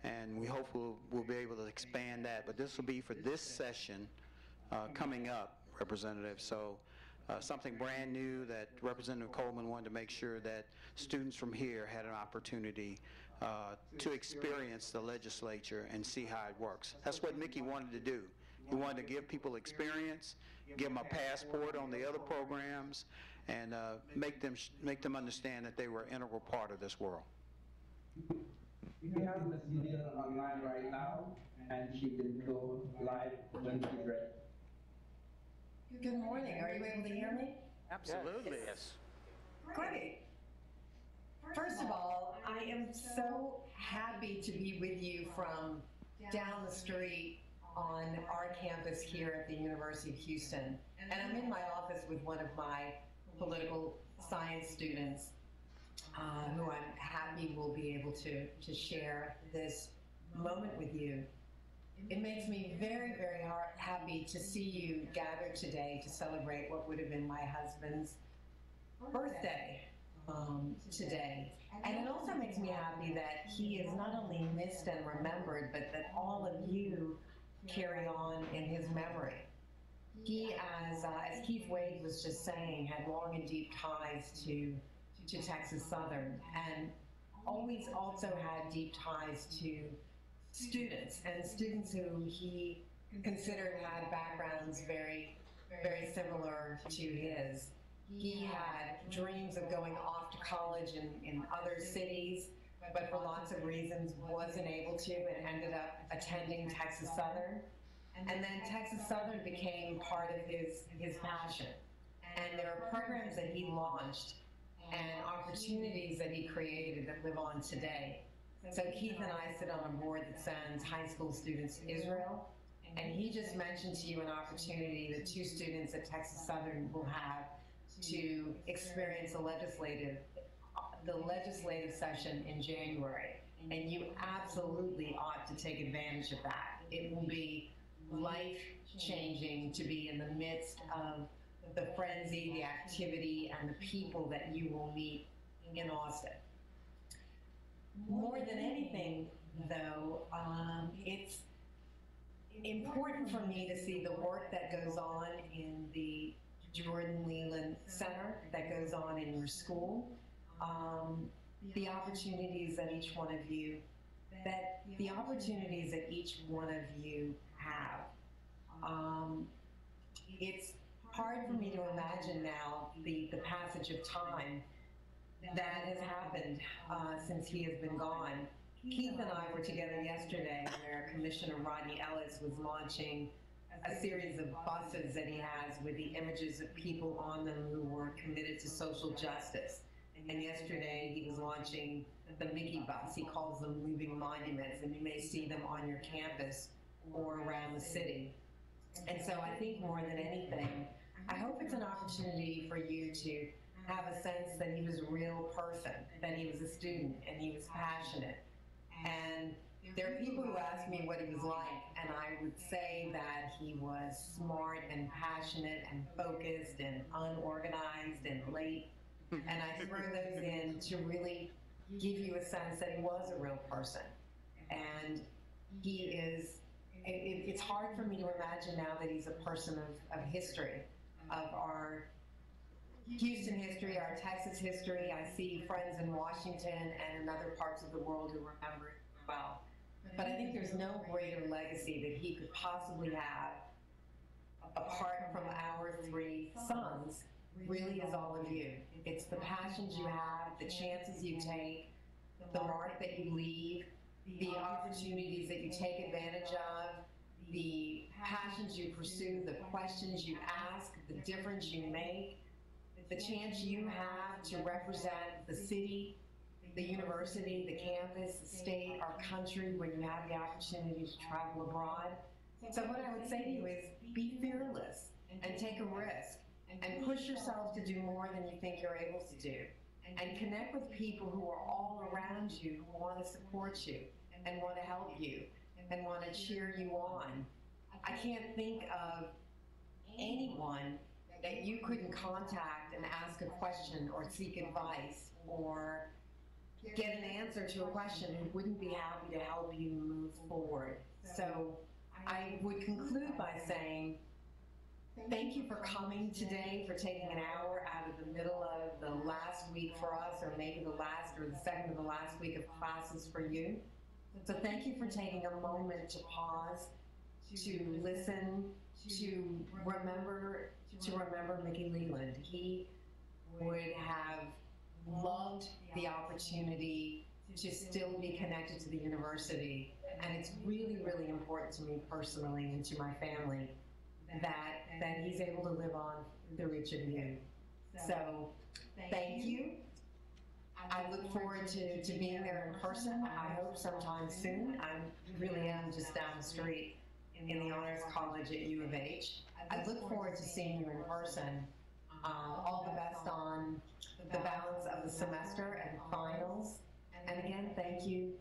and we hope we'll be able to expand that. But this will be for this session coming up, Representative. So something brand new that Representative Coleman wanted to make sure that students from here had an opportunity to experience the legislature and see how it works. That's what Mickey wanted to do. He wanted to give people experience, give them a passport on the other programs, and make them understand that they were an integral part of this world. We have Ms. Leland online right now, and she can go live when she's ready. Good morning. Are you able to hear me? Absolutely. Yes. Great. First of all, I am so happy to be with you from down the street on our campus here at the University of Houston. And I'm in my office with one of my political science students who I'm happy will be able to share this moment with you. It makes me very, very happy to see you gathered today to celebrate what would have been my husband's birthday today. And it also makes me happy that he is not only missed and remembered, but that all of you carry on in his memory. He, as Keith Wade was just saying, had long and deep ties to Texas Southern, and always also had deep ties to students, and students who he considered had backgrounds very, very similar to his. He had dreams of going off to college in other cities, but for lots of reasons wasn't able to, and ended up attending Texas Southern. And then Texas Southern became part of his passion. And there are programs that he launched and opportunities that he created that live on today. So Keith and I sit on a board that sends high school students to Israel, and he just mentioned to you an opportunity that 2 students at Texas Southern will have to experience the legislative session in January. And you absolutely ought to take advantage of that. It will be life-changing to be in the midst of the frenzy, the activity, and the people that you will meet in Austin. More than anything, though, it's important for me to see the work that goes on in the Jordan Leland Center, that goes on in your school, the opportunities that each one of you have. It's hard for me to imagine now the passage of time that has happened since he has been gone. Keith and I were together yesterday where Commissioner Rodney Ellis was launching a series of buses that he has with the images of people on them who were committed to social justice. And yesterday he was launching the Mickey bus. He calls them moving monuments, and you may see them on your campus or around the city. And so I think more than anything, I hope it's an opportunity for you to have a sense that he was a real person, that he was a student, and he was passionate. And there are people who ask me what he was like, and I would say that he was smart and passionate and focused and unorganized and late. And I throw those in to really give you a sense that he was a real person. And he is, it's hard for me to imagine now that he's a person of history, of our Houston history, our Texas history. I see friends in Washington and in other parts of the world who remember it well. But I think there's no greater legacy that he could possibly have, apart from our three sons, really is all of you. It's the passions you have, the chances you take, the mark that you leave, the opportunities that you take advantage of, the passions you pursue, the questions you ask, the difference you make, the chance you have to represent the city, the university, the campus, the state, our country, when you have the opportunity to travel abroad. So what I would say to you is be fearless and take a risk and push yourself to do more than you think you're able to do. And connect with people who are all around you, who want to support you and want to help you and want to cheer you on. I can't think of anyone that you couldn't contact and ask a question or seek advice or get an answer to a question who wouldn't be happy to help you move forward. So I would conclude by saying, thank you for coming today, for taking an hour out of the middle of the last week for us, or maybe the last or the second to the last week of classes for you. So thank you for taking a moment to pause, to listen, to remember Mickey Leland. He would have loved the opportunity to still be connected to the university, and it's really, really important to me personally and to my family that he's able to live on through each of you. So thank you. I look forward to being there in person. I hope sometime soon. I really am just down the street in the Honors College at U of H. I look forward to seeing you in person. All the best on the balance of the semester and finals. And again, thank you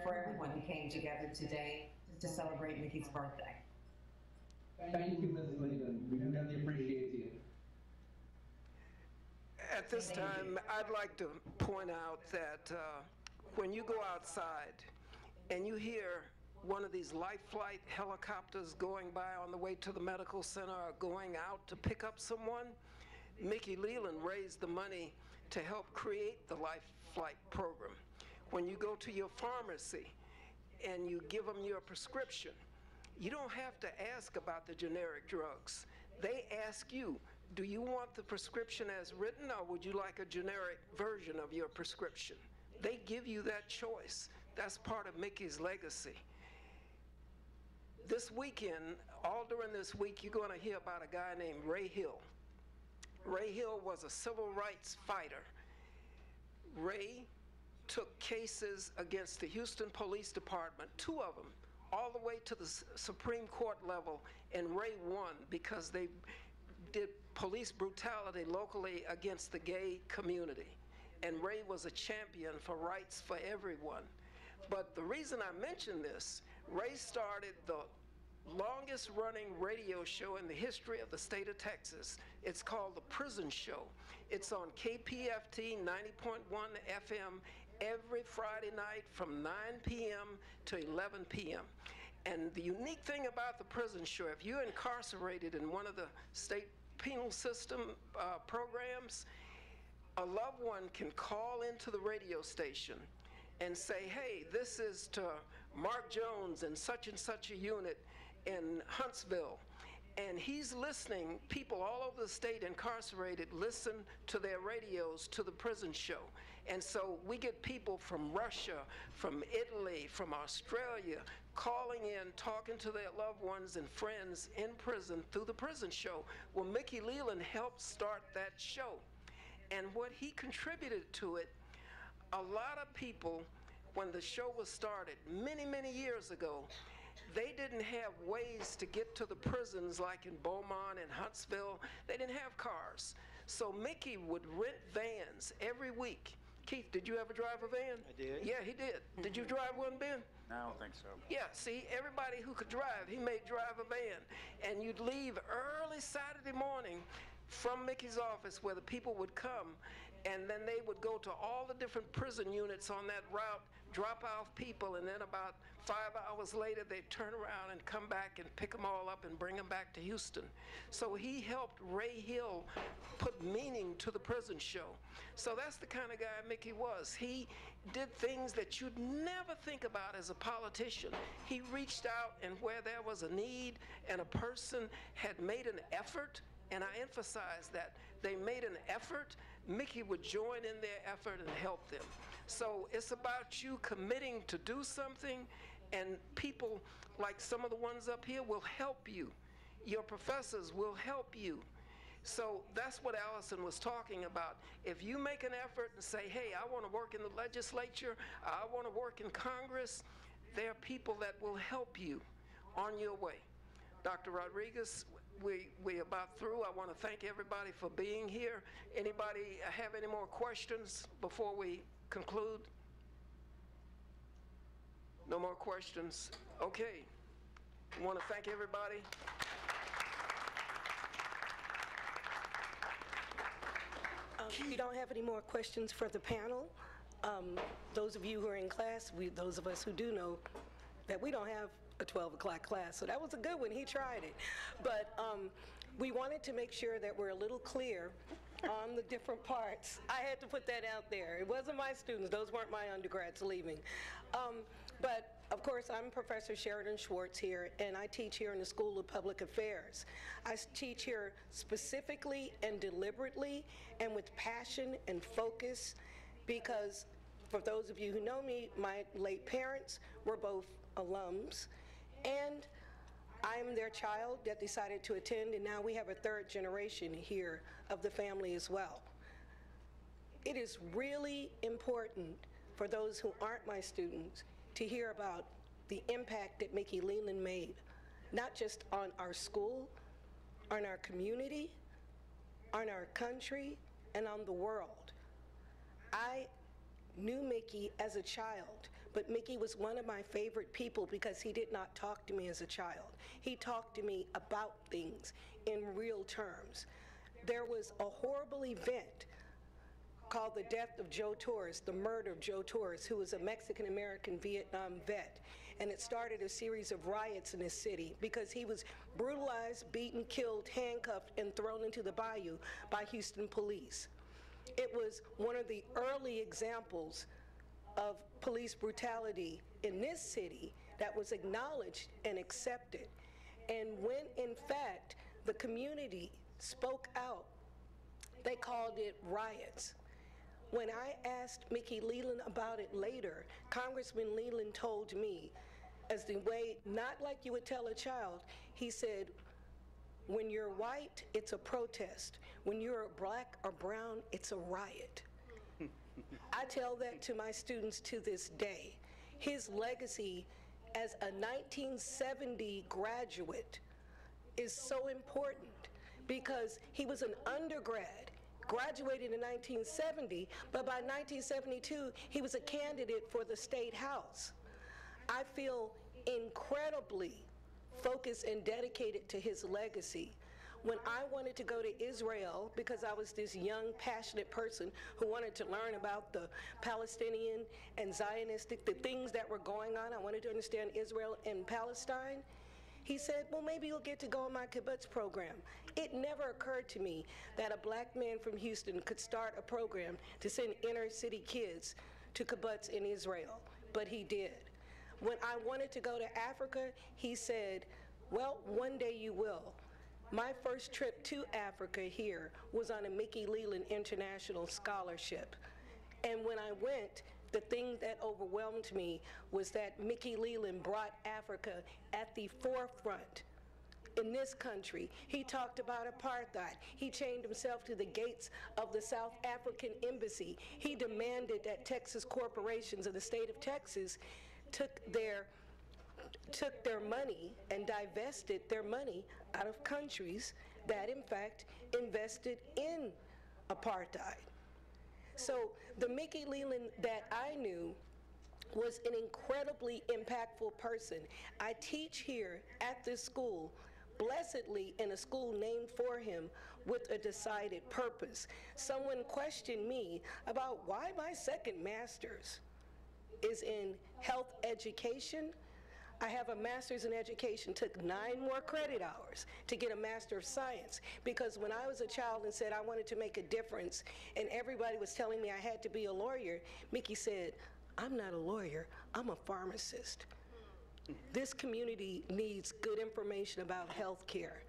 for everyone who came together today to celebrate Mickey's birthday. Thank you, Ms. Leland. We really appreciate you. At this time, I'd like to point out that when you go outside and you hear one of these life flight helicopters going by on the way to the medical center or going out to pick up someone, Mickey Leland raised the money to help create the life flight program. When you go to your pharmacy and you give them your prescription, you don't have to ask about the generic drugs. They ask you, do you want the prescription as written, or would you like a generic version of your prescription? They give you that choice. That's part of Mickey's legacy. This weekend, all during this week, you're going to hear about a guy named Ray Hill. Ray Hill was a civil rights fighter. Ray took cases against the Houston Police Department, 2 of them, all the way to the Supreme Court level, and Ray won because they did police brutality locally against the gay community. And Ray was a champion for rights for everyone. But the reason I mention this, Ray started the longest running radio show in the history of the state of Texas. It's called The Prison Show. It's on KPFT 90.1 FM every Friday night from 9 p.m. to 11 p.m. And the unique thing about The Prison Show, if you're incarcerated in one of the state penal system programs, a loved one can call into the radio station and say, hey, this is to Mark Jones in such and such a unit in Huntsville. And he's listening, people all over the state incarcerated listen to their radios to The Prison Show. And so we get people from Russia, from Italy, from Australia, calling in, talking to their loved ones and friends in prison through The Prison Show. Well, Mickey Leland helped start that show. And what he contributed to it, a lot of people, when the show was started many, many years ago, they didn't have ways to get to the prisons like in Beaumont and Huntsville. They didn't have cars. So Mickey would rent vans every week. Keith, did you ever drive a van? I did. Yeah, he did. Did you drive one, Ben? I don't think so. Yeah, see, everybody who could drive, he made drive a van. And you'd leave early Saturday morning from Mickey's office where the people would come, and then they would go to all the different prison units on that route, drop off people, and then about 5 hours later, they'd turn around and come back and pick them all up and bring them back to Houston. So he helped Ray Hill put meaning to the prison show. So that's the kind of guy Mickey was. He did things that you'd never think about as a politician. He reached out, and where there was a need and a person had made an effort, and I emphasize that, they made an effort, Mickey would join in their effort and help them. So it's about you committing to do something, and people like some of the ones up here will help you. Your professors will help you. So that's what Allison was talking about. If you make an effort and say, hey, I want to work in the legislature, I want to work in Congress, there are people that will help you on your way. Dr. Rodriguez, we're about through. I want to thank everybody for being here. Anybody have any more questions before we conclude? No more questions? Okay. I want to thank everybody. We don't have any more questions for the panel. Those of you who are in class, those of us who do know that we don't have a 12 o'clock class, so that was a good one. He tried it. But we wanted to make sure that we're a little clear on the different parts. I had to put that out there. It wasn't my students. Those weren't my undergrads leaving. But of course, I'm Professor Sheridan Schwartz here, and I teach here in the School of Public Affairs. I teach here specifically and deliberately and with passion and focus because for those of you who know me, my late parents were both alums, and I'm their child that decided to attend, and now we have a third generation here of the family as well. It is really important for those who aren't my students to hear about the impact that Mickey Leland made, not just on our school, on our community, on our country, and on the world. I knew Mickey as a child, but Mickey was one of my favorite people because he did not talk to me as a child. He talked to me about things in real terms. There was a horrible event called the death of Joe Torres, the murder of Joe Torres, who was a Mexican-American Vietnam vet. And it started a series of riots in this city because he was brutalized, beaten, killed, handcuffed, and thrown into the bayou by Houston police. It was one of the early examples of police brutality in this city that was acknowledged and accepted. And when, in fact, the community spoke out, they called it riots. When I asked Mickey Leland about it later, Congressman Leland told me, as the way, not like you would tell a child, he said, when you're white, it's a protest. When you're black or brown, it's a riot. I tell that to my students to this day. His legacy as a 1970 graduate is so important because he was an undergrad, graduated in 1970, but by 1972, he was a candidate for the state house. I feel incredibly focused and dedicated to his legacy. When I wanted to go to Israel, because I was this young, passionate person who wanted to learn about the Palestinian and Zionistic, the things that were going on, I wanted to understand Israel and Palestine. He said, well, maybe you'll get to go on my kibbutz program. It never occurred to me that a black man from Houston could start a program to send inner city kids to kibbutz in Israel, but he did. When I wanted to go to Africa, he said, well, one day you will. My first trip to Africa here was on a Mickey Leland International Scholarship. And when I went, the thing that overwhelmed me was that Mickey Leland brought Africa at the forefront in this country. He talked about apartheid. He chained himself to the gates of the South African embassy. He demanded that Texas corporations of the state of Texas took their money and divested their money out of countries that in fact invested in apartheid. So the Mickey Leland that I knew was an incredibly impactful person. I teach here at this school, blessedly in a school named for him with a decided purpose. Someone questioned me about why my second master's is in health education. I have a master's in education, took 9 more credit hours to get a master of science, because when I was a child and said I wanted to make a difference and everybody was telling me I had to be a lawyer, Mickey said, I'm not a lawyer, I'm a pharmacist. This community needs good information about health care.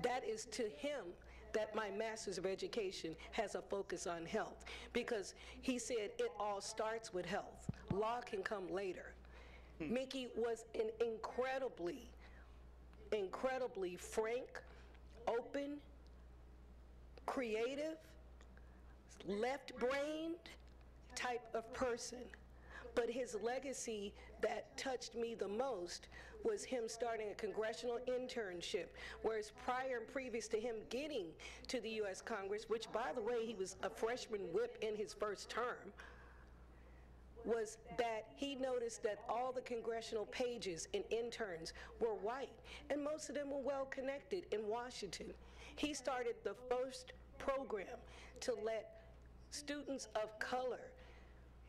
That is to him that my master's of education has a focus on health, because he said it all starts with health. Law can come later. Mickey was an incredibly frank, open, creative, left-brained type of person. But his legacy that touched me the most was him starting a congressional internship, whereas prior and previous to him getting to the U.S. Congress, which, by the way, he was a freshman whip in his first term, was that he noticed that all the congressional pages and interns were white, and most of them were well connected in Washington. He started the first program to let students of color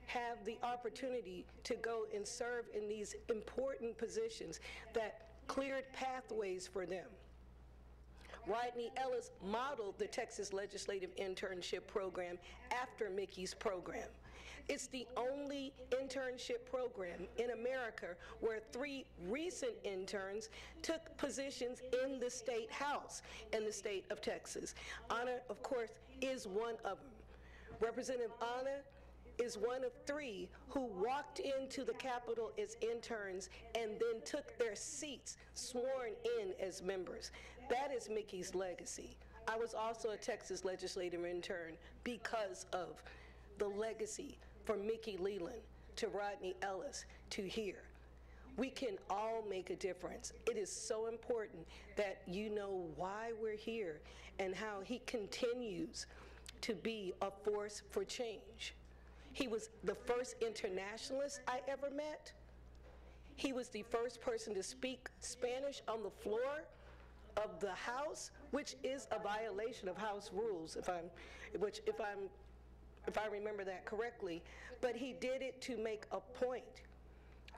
have the opportunity to go and serve in these important positions that cleared pathways for them. Rodney Ellis modeled the Texas Legislative Internship Program after Mickey's program. It's the only internship program in America where 3 recent interns took positions in the state house in the state of Texas. Anna, of course, is one of them. Representative Anna is one of 3 who walked into the Capitol as interns and then took their seats, sworn in as members. That is Mickey's legacy. I was also a Texas legislative intern because of the legacy from Mickey Leland to Rodney Ellis to here. We can all make a difference. It is so important that you know why we're here and how he continues to be a force for change. He was the first internationalist I ever met. He was the first person to speak Spanish on the floor of the House, which is a violation of House rules, if I remember that correctly. But he did it to make a point.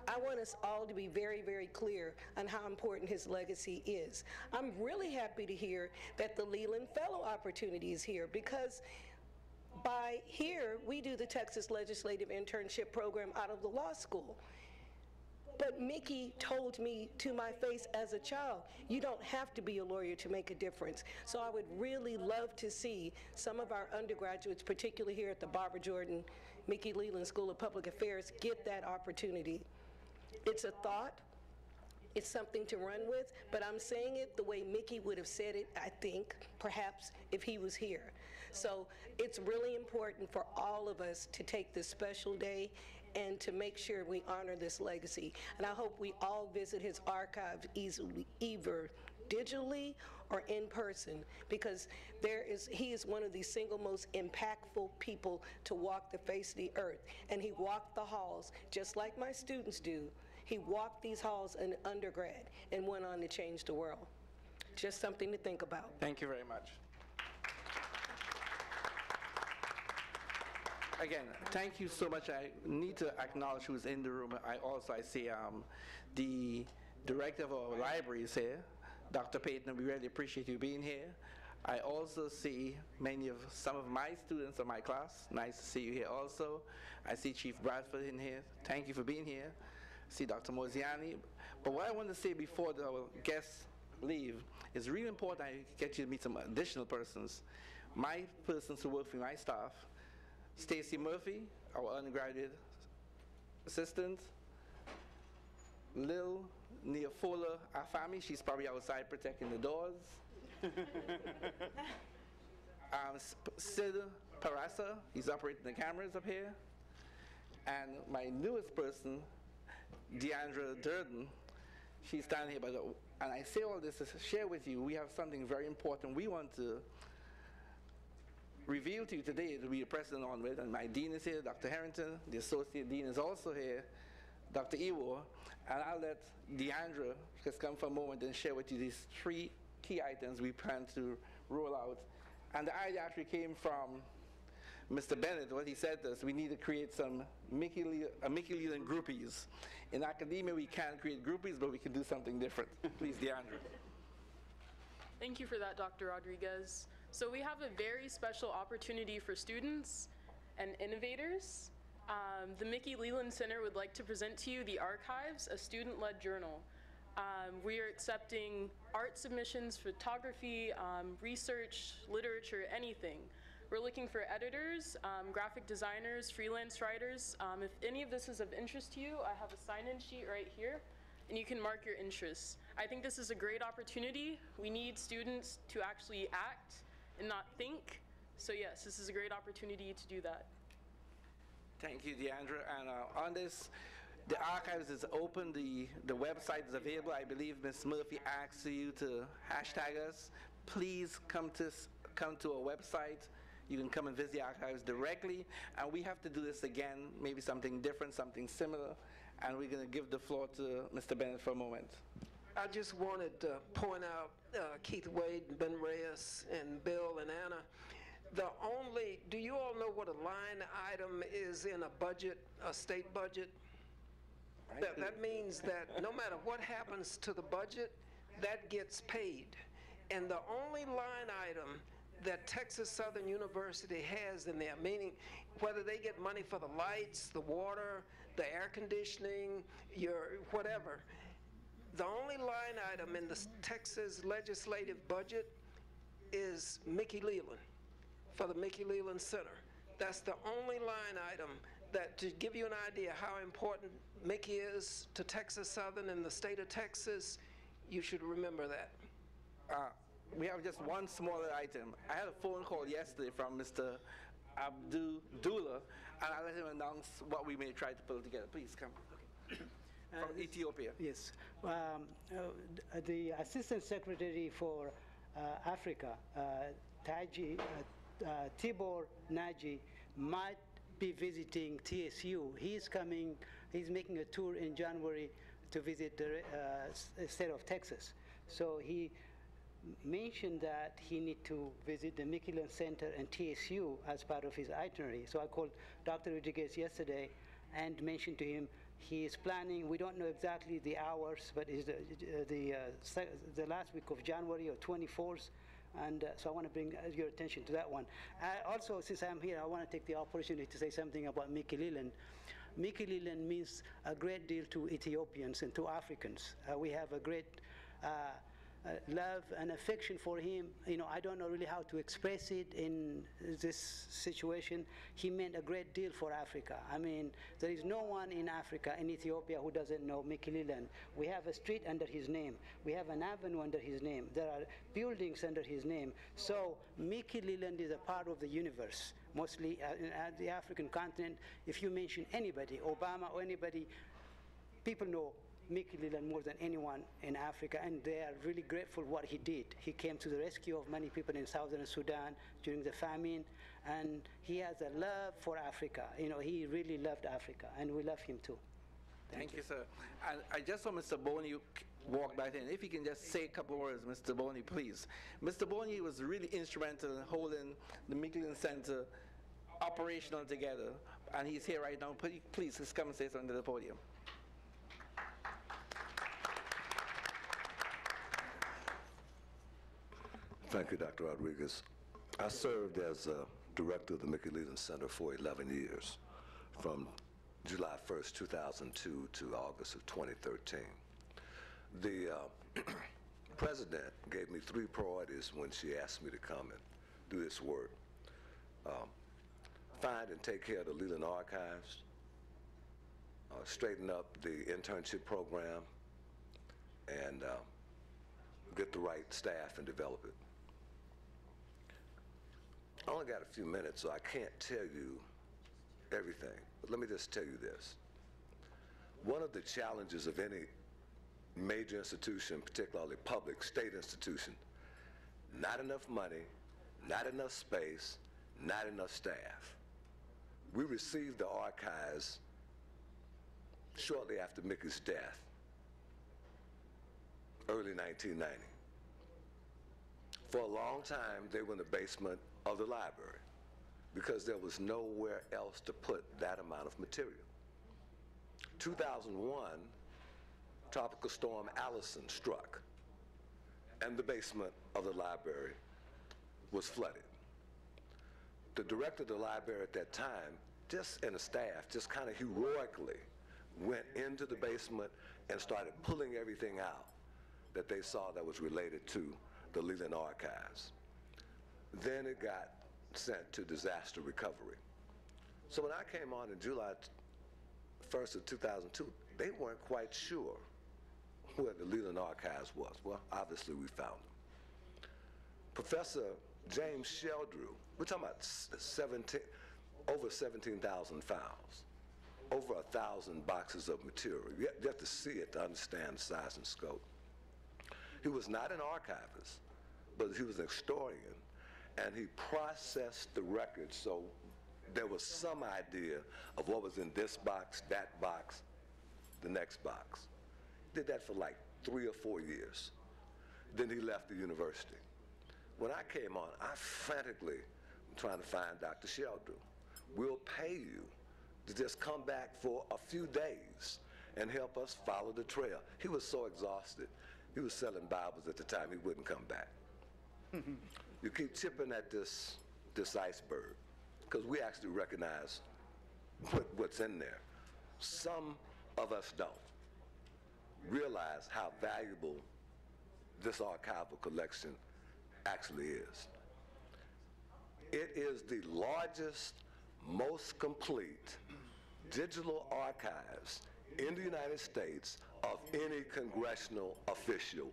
I want us all to be very, very clear on how important his legacy is. I'm really happy to hear that the Leland Fellow opportunity is here, because by here, we do the Texas Legislative Internship Program out of the law school. But Mickey told me to my face as a child, you don't have to be a lawyer to make a difference. So I would really love to see some of our undergraduates, particularly here at the Barbara Jordan Mickey Leland School of Public Affairs, get that opportunity. It's a thought. It's something to run with, but I'm saying it the way Mickey would have said it, I think, perhaps, if he was here. So it's really important for all of us to take this special day and to make sure we honor this legacy. And I hope we all visit his archives either digitally or in person, because he is one of the single most impactful people to walk the face of the earth. And he walked the halls just like my students do. He walked these halls in undergrad and went on to change the world. Just something to think about. Thank you very much. Again, thank you so much. I need to acknowledge who's in the room. I see the director of our library is here, Dr. Payton. We really appreciate you being here. I also see some of my students of my class. Nice to see you here also. I see Chief Bradford in here. Thank you for being here. I see Dr. Moziani. But what I want to say before the guests leave is really important I get you to meet some additional persons. My persons who work for my staff, Stacy Murphy, our undergraduate assistant, Lil Neofola Afami, she's probably outside protecting the doors. Sid Parasa, he's operating the cameras up here. And my newest person, Deandra Durden, she's standing here. And I say all this to share with you, we have something very important we want to reveal to you today to be the president on with. And my dean is here, Dr. Harrington. The associate dean is also here, Dr. Ewar. And I'll let Deandra just come for a moment and share with you these 3 key items we plan to roll out. And the idea actually came from Mr. Bennett, what he said to us, we need to create some Mickey Leland groupies. In academia, we can't create groupies, but we can do something different. Please, DeAndre. Thank you for that, Dr. Rodriguez. So we have a very special opportunity for students and innovators. The Mickey Leland Center would like to present to you the Archives, a student-led journal. We are accepting art submissions, photography, research, literature, anything. We're looking for editors, graphic designers, freelance writers. If any of this is of interest to you, I have a sign-in sheet right here, and you can mark your interests. I think this is a great opportunity. We need students to actually act and not think. So yes, this is a great opportunity to do that. Thank you, DeAndre. And on this, the archives is open. The website is available. I believe Ms. Murphy asked you to hashtag us. Please come to our website. You can come and visit the archives directly. And we have to do this again, maybe something different, something similar. And we're going to give the floor to Mr. Bennett for a moment. I just wanted to point out Keith Wade, Ben Reyes, and Bill and Anna. Do you all know what a line item is in a budget, a state budget? That means that no matter what happens to the budget, that gets paid. And the only line item that Texas Southern University has in there, meaning whether they get money for the lights, the water, the air conditioning, your whatever, the only line item in the Texas legislative budget is Mickey Leland, for the Mickey Leland Center. That's the only line item that, to give you an idea how important Mickey is to Texas Southern and the state of Texas, you should remember that. We have just one smaller item. I had a phone call yesterday from Mr. Abdullah, and I'll let him announce what we may try to pull together. Please come. Okay. From Ethiopia. Yes. The Assistant Secretary for Africa, Tibor Naji, might be visiting TSU. He's making a tour in January to visit the state of Texas. So he mentioned that he need to visit the Mickey Leland Center and TSU as part of his itinerary. So I called Dr. Rodriguez yesterday and mentioned to him he is planning, we don't know exactly the hours, but it's the last week of January or 24th. And so I want to bring your attention to that one. Also, since I'm here, I want to take the opportunity to say something about Mickey Leland. Mickey Leland means a great deal to Ethiopians and to Africans. We have a great love and affection for him. You know, I don't know really how to express it in this situation. He meant a great deal for Africa. I mean, there is no one in Africa, in Ethiopia, who doesn't know Mickey Leland. We have a street under his name. We have an avenue under his name. There are buildings under his name. So Mickey Leland is a part of the universe. Mostly at the African continent, if you mention anybody, Obama or anybody, people know Mickey Leland more than anyone in Africa, and they are really grateful what he did. He came to the rescue of many people in southern Sudan during the famine, and he has a love for Africa. You know, he really loved Africa, and we love him too. Thank you, sir. And I just saw Mr. Boney walk back in. If you can just say a couple of words, Mr. Boney, please. Mr. Boney was really instrumental in holding the Mickey Leland Center operational together, and he's here right now. Please, just come and say something to the podium. Thank you, Dr. Rodriguez. I served as director of the Mickey Leland Center for 11 years, from July 1st, 2002 to August of 2013. The president gave me 3 priorities when she asked me to come and do this work. Find and take care of the Leland Archives, straighten up the internship program, and get the right staff and develop it. I only got a few minutes, so I can't tell you everything, but let me just tell you this. One of the challenges of any major institution, particularly public state institution, not enough money, not enough space, not enough staff. We received the archives shortly after Mickey's death, early 1990. For a long time, they were in the basement of the library. because there was nowhere else to put that amount of material. 2001, Tropical Storm Allison struck, and the basement of the library was flooded. The director of the library at that time, and the staff, just kind of heroically went into the basement and started pulling everything out that they saw that was related to the Leland archives. Then it got sent to disaster recovery. So when I came on in July 1st of 2002, they weren't quite sure where the Leland archives was. Well, obviously we found them. Professor James Sheldrew, we're talking about over 17,000 files, over 1,000 boxes of material. You have to see it to understand the size and scope. He was not an archivist, but he was an historian, and he processed the records so there was some idea of what was in this box, that box, the next box. Did that for like 3 or 4 years. Then he left the university. When I came on, I frantically trying to find Dr. Sheldrew. We'll pay you to just come back for a few days and help us follow the trail. He was so exhausted. He was selling Bibles at the time. He wouldn't come back. You keep chipping at this iceberg, because we actually recognize what's in there. Some of us don't realize how valuable this archival collection actually is. It is the largest, most complete digital archives in the United States of any congressional official,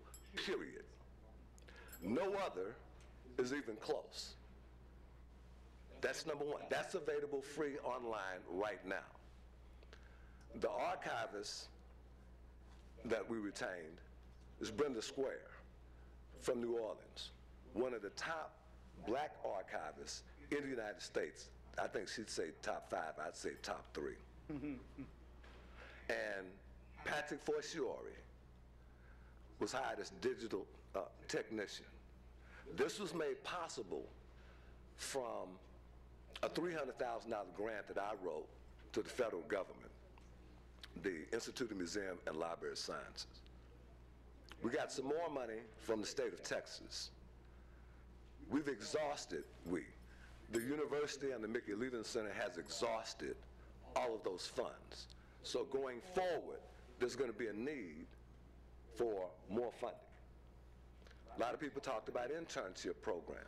period. No other is even close. That's number one. That's available free online right now. The archivist that we retained is Brenda Square from New Orleans, one of the top black archivists in the United States. I think she'd say top 5, I'd say top 3. And Patrick Forciori was hired as digital technician. This was made possible from a $300,000 grant that I wrote to the federal government, the Institute of Museum and Library Sciences. We got some more money from the state of Texas. We've exhausted, the university and the Mickey Leland Center has exhausted all of those funds. So going forward, there's going to be a need for more funding. A lot of people talked about internship program.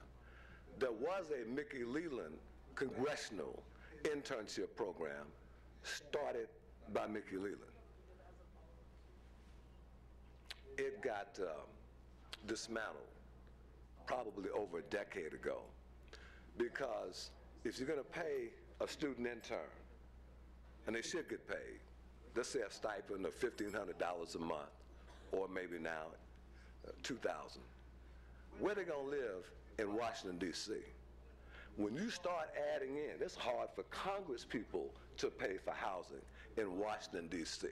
There was a Mickey Leland congressional internship program started by Mickey Leland. It got dismantled probably over a decade ago, because if you're going to pay a student intern, and they should get paid, let's say a stipend of $1,500 a month, or maybe now $2,000, where are they going to live in Washington, D.C.? When you start adding in, it's hard for Congress people to pay for housing in Washington, D.C.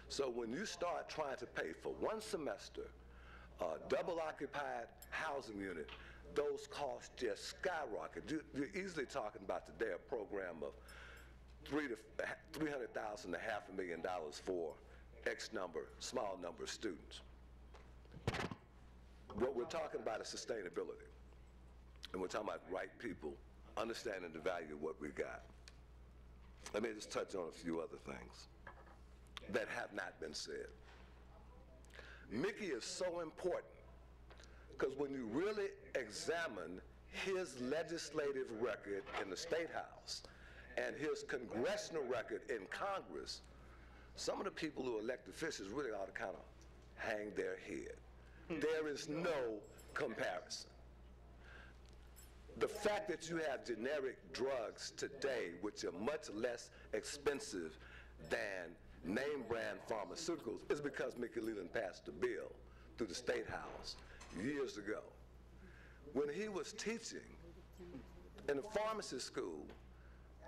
So when you start trying to pay for one semester, a double occupied housing unit, those costs just skyrocket. You're easily talking about today a program of $300,000 to $500,000 for X number, small number of students. What we're talking about is sustainability. And we're talking about right people understanding the value of what we got. Let me just touch on a few other things that have not been said. Mickey is so important because when you really examine his legislative record in the State House and his congressional record in Congress, some of the people who elect officials really ought to kind of hang their head. There is no comparison. The fact that you have generic drugs today, which are much less expensive than name brand pharmaceuticals, is because Mickey Leland passed a bill through the State House years ago. When he was teaching in the pharmacy school,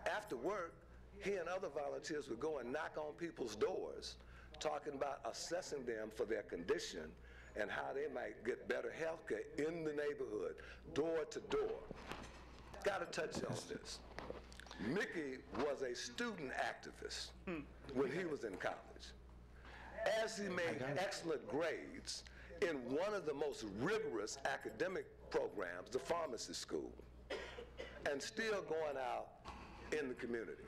after work, he and other volunteers would go and knock on people's doors, talking about assessing them for their condition and how they might get better health care in the neighborhood, door to door. got to touch on this. Mickey was a student activist when he was in college. As he made excellent grades in one of the most rigorous academic programs, the pharmacy school, and still going out in the community.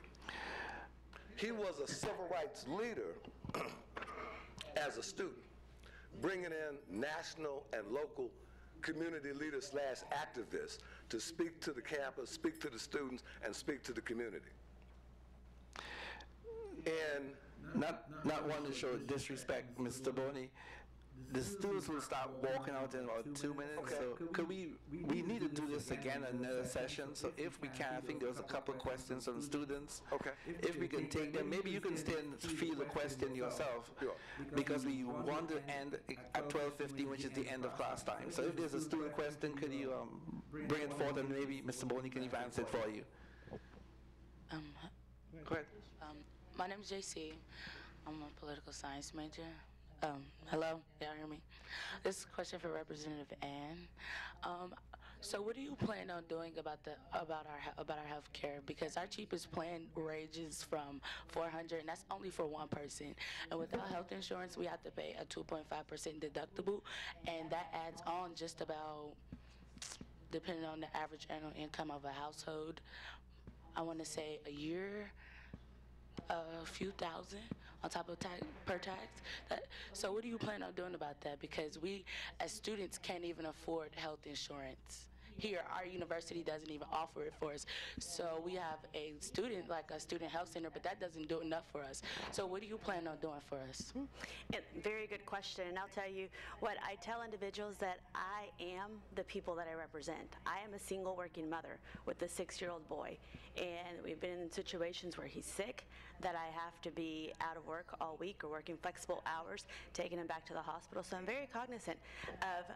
He was a civil rights leader as a student, bringing in national and local community leaders / activists to speak to the campus, speak to the students, and speak to the community. And not wanting to show disrespect, Mr. Boney, the students will start walking out in about 2 minutes. Okay. So could we need to do this again in another session. So if we can, I think there was a couple of questions from students. Okay. If we can take them, maybe you can stay and field the question yourself. Sure. Because we want to end at 12:15, which is the end of class time. So if there's a student question, could you bring it forth, and maybe Mr. Boney can even answer it for you. Go ahead. My name is JC. I'm a political science major. Hello, y'all hear me? This is a question for Representative Ann. So what do you plan on doing about our health care? Because our cheapest plan ranges from $400, and that's only for one person. And without health insurance, we have to pay a 2.5% deductible, and that adds on just about, depending on the average annual income of a household, I want to say a year, a few thousand on top of per tax. So what do you plan on doing about that? Because we, as students, can't even afford health insurance. Here, our university doesn't even offer it for us. So we have a student health center, but that doesn't do enough for us. So what do you plan on doing for us? Very good question, and I'll tell you what I tell individuals, that I am the people that I represent. I am a single working mother with a 6-year-old boy, and we've been in situations where he's sick, that I have to be out of work all week or working flexible hours, taking him back to the hospital. So I'm very cognizant of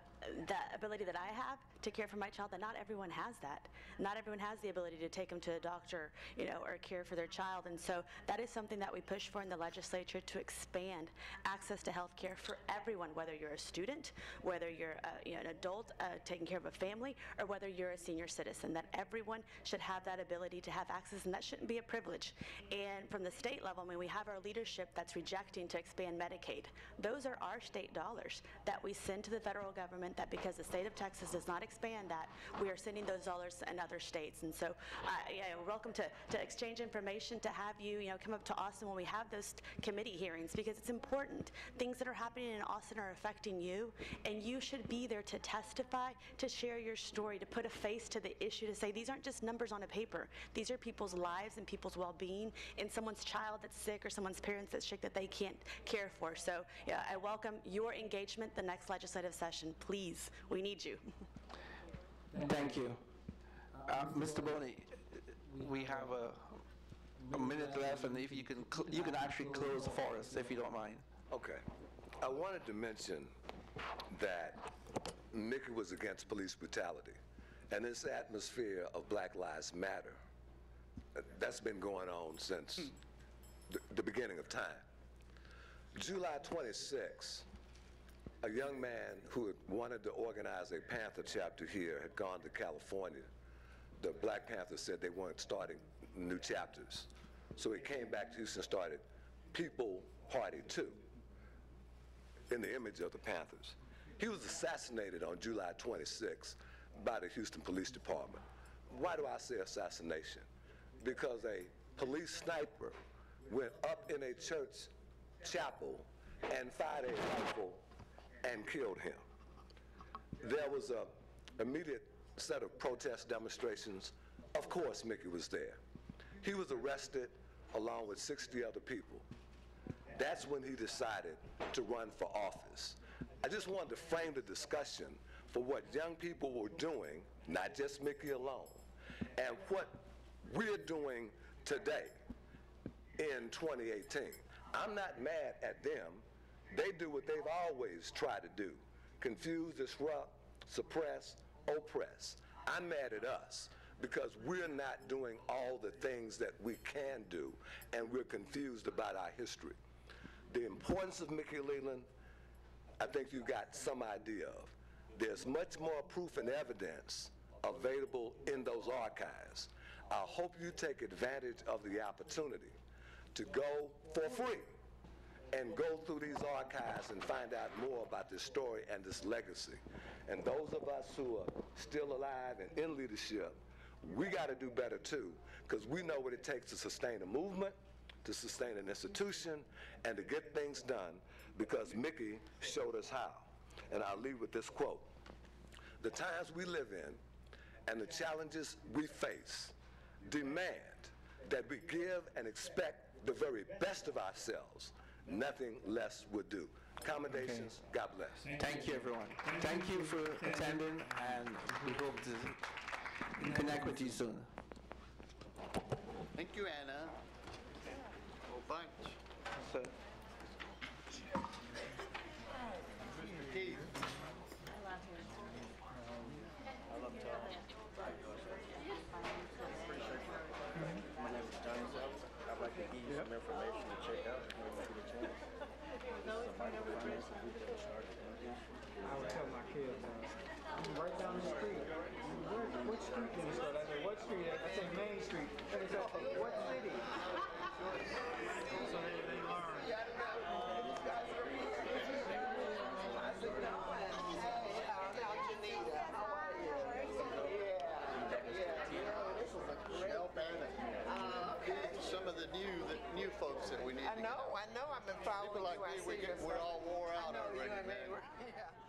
the ability that I have to care for my child, that not everyone has that. Not everyone has the ability to take them to a doctor, or care for their child. And so that is something that we push for in the legislature, to expand access to health care for everyone, whether you're a student, whether you're an adult taking care of a family, or whether you're a senior citizen, that everyone should have that ability to have access, and that shouldn't be a privilege. And from the state level, we have our leadership that's rejecting to expand Medicaid. Those are our state dollars that we send to the federal government, that because the state of Texas does not expand that, we are sending those dollars in other states. And so we're welcome to exchange information, to have you, come up to Austin when we have those committee hearings, because it's important. Things that are happening in Austin are affecting you, and you should be there to testify, to share your story, to put a face to the issue, to say these aren't just numbers on a paper. These are people's lives and people's well-being, and someone's child that's sick or someone's parents that's sick that they can't care for. So I welcome your engagement the next legislative session. Please, we need you. Thank you. Mr. Boney, we have a minute left, and if you can actually close for us, if you don't mind. Okay. I wanted to mention that Mickey was against police brutality, and this atmosphere of Black Lives Matter, that's been going on since the beginning of time. July 26, a young man who had wanted to organize a Panther chapter here had gone to California. The Black Panthers said they weren't starting new chapters. So he came back to Houston and started People Party 2 in the image of the Panthers. He was assassinated on July 26 by the Houston Police Department. Why do I say assassination? Because a police sniper went up in a church chapel and fired a rifle and killed him. There was an immediate set of protest demonstrations. Of course, Mickey was there. He was arrested along with 60 other people. That's when he decided to run for office. I just wanted to frame the discussion for what young people were doing, not just Mickey alone, and what we're doing today in 2018. I'm not mad at them. They do what they've always tried to do: confuse, disrupt, suppress, oppress. I'm mad at us because we're not doing all the things that we can do, and we're confused about our history. The importance of Mickey Leland, I think you got some idea of. There's much more proof and evidence available in those archives. I hope you take advantage of the opportunity to go for free and go through these archives and find out more about this story and this legacy. And those of us who are still alive and in leadership, we got to do better too, because we know what it takes to sustain a movement, to sustain an institution, and to get things done, because Mickey showed us how. And I'll leave with this quote. The times we live in and the challenges we face demand that we give and expect the very best of ourselves. Nothing less would do. Commendations. Okay. God bless. Thank you, everyone. Thank you for attending, and we hope to connect with you soon. Thank you, Anna. Whole bunch. So, Keith. I love to my name is Johnny Sells. I'd like to give you some information to check out if you want to get a chance. Somebody will finance a group that was started in here. I would tell my kids, right down the street. What street did it start? I said, what street? I said, Main Street. And they said, what city? So they learn. Some of the new folks that we need. I know. I've been following people like you. Me, we're all wore out already, man. Yeah.